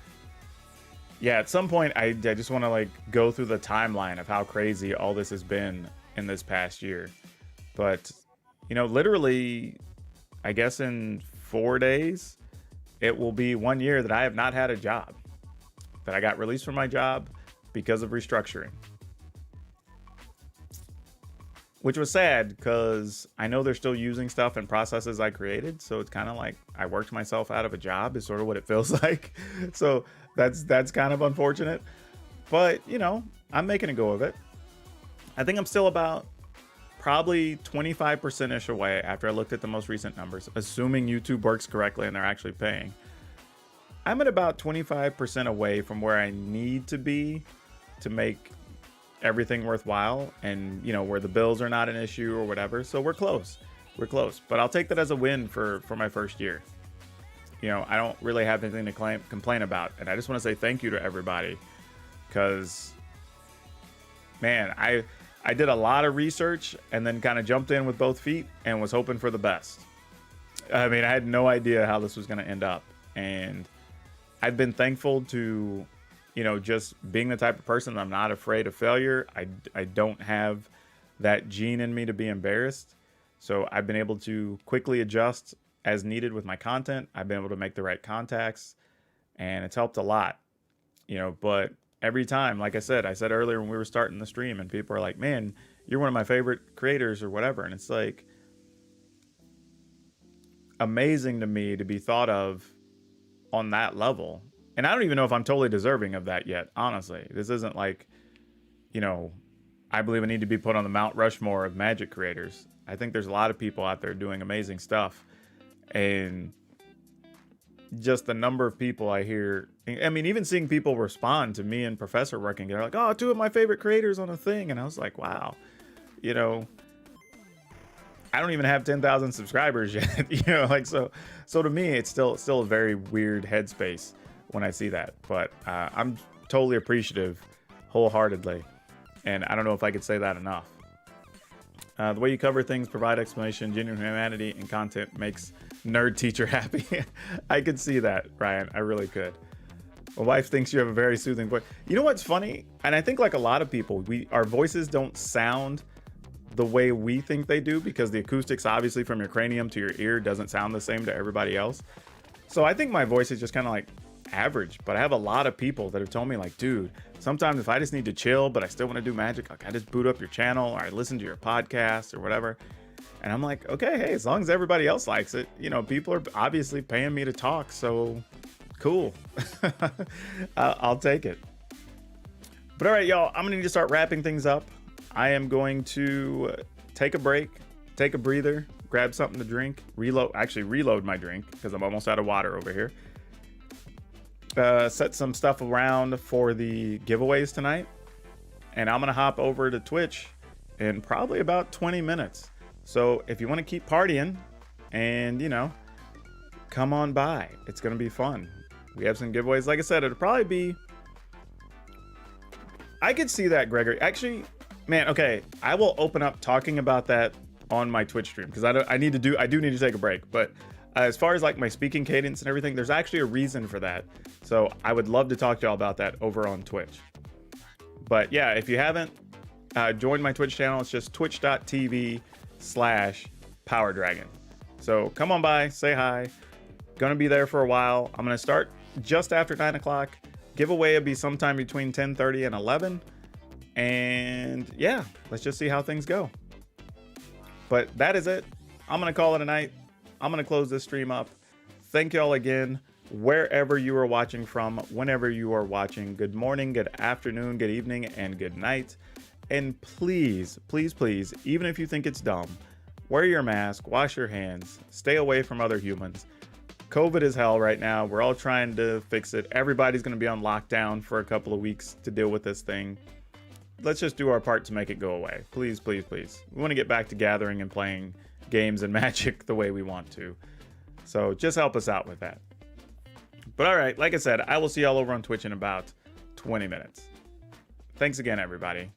A: yeah, at some point I just want to like go through the timeline of how crazy all this has been in this past year. But you know, literally, I guess in 4 days it will be 1 year that I have not had a job, that I got released from my job because of restructuring. Which was sad because I know they're still using stuff and processes I created. So it's kind of like I worked myself out of a job is sort of what it feels like. So that's kind of unfortunate. But, you know, I'm making a go of it. I think I'm still about probably 25%-ish away after I looked at the most recent numbers, assuming YouTube works correctly and they're actually paying. I'm at about 25% away from where I need to be to make everything worthwhile, and you know, where the bills are not an issue or whatever. So we're close, but I'll take that as a win for my first year. You know, I don't really have anything to complain about, and I just want to say thank you to everybody, because man, I did a lot of research and then kind of jumped in with both feet and was hoping for the best. I mean, I had no idea how this was going to end up, and I've been thankful to, you know, just being the type of person that I'm not afraid of failure. I don't have that gene in me to be embarrassed. So I've been able to quickly adjust as needed with my content. I've been able to make the right contacts, and it's helped a lot, you know. But every time, like I said earlier when we were starting the stream, and people are like, man, you're one of my favorite creators or whatever. And it's like amazing to me to be thought of on that level. And I don't even know if I'm totally deserving of that yet, honestly. This isn't like, you know, I believe I need to be put on the Mount Rushmore of magic creators. I think there's a lot of people out there doing amazing stuff. And just the number of people I hear, I mean, even seeing people respond to me and Professor working together, like, oh, 2 of my favorite creators on a thing. And I was like, wow, you know, I don't even have 10,000 subscribers yet, you know, like, so to me, it's still a very weird headspace when I see that. But I'm totally appreciative wholeheartedly. And I don't know if I could say that enough. The way you cover things, provide explanation, genuine humanity, and content makes nerd teacher happy. I could see that, Ryan. I really could. My wife thinks you have a very soothing voice. You know what's funny? And I think like a lot of people, our voices don't sound the way we think they do, because the acoustics obviously from your cranium to your ear doesn't sound the same to everybody else. So I think my voice is just kind of like average, but I have a lot of people that have told me like, dude, sometimes if I just need to chill but I still want to do magic, like I just boot up your channel or I listen to your podcast or whatever. And I'm like, okay, hey, as long as everybody else likes it, you know, people are obviously paying me to talk, so cool. I'll take it. But all right, y'all, I'm gonna need to start wrapping things up. I am going to take a break, take a breather, grab something to drink, reload my drink because I'm almost out of water over here. Set some stuff around for the giveaways tonight, and I'm gonna hop over to Twitch in probably about 20 minutes. So if you want to keep partying and, you know, come on by, it's gonna be fun. We have some giveaways. Like I said, it'll probably be, I could see that, Gregory. Actually, man, okay, I will open up talking about that on my Twitch stream, because I do need to take a break. But as far as like my speaking cadence and everything, there's actually a reason for that. So I would love to talk to y'all about that over on Twitch. But yeah, if you haven't joined my Twitch channel, it's just twitch.tv/PowrDragn. So come on by, say hi. Gonna be there for a while. I'm gonna start just after 9 o'clock. Giveaway will be sometime between 10:30 and 11. And yeah, let's just see how things go. But that is it. I'm gonna call it a night. I'm gonna close this stream up. Thank y'all again, wherever you are watching from, whenever you are watching. Good morning, good afternoon, good evening, and good night. And please, please, please, even if you think it's dumb, wear your mask, wash your hands, stay away from other humans. COVID is hell right now. We're all trying to fix it. Everybody's going to be on lockdown for a couple of weeks to deal with this thing. Let's just do our part to make it go away. Please, please, please. We want to get back to gathering and playing games and Magic the way we want to. So just help us out with that. But all right, like I said, I will see y'all over on Twitch in about 20 minutes. Thanks again, everybody.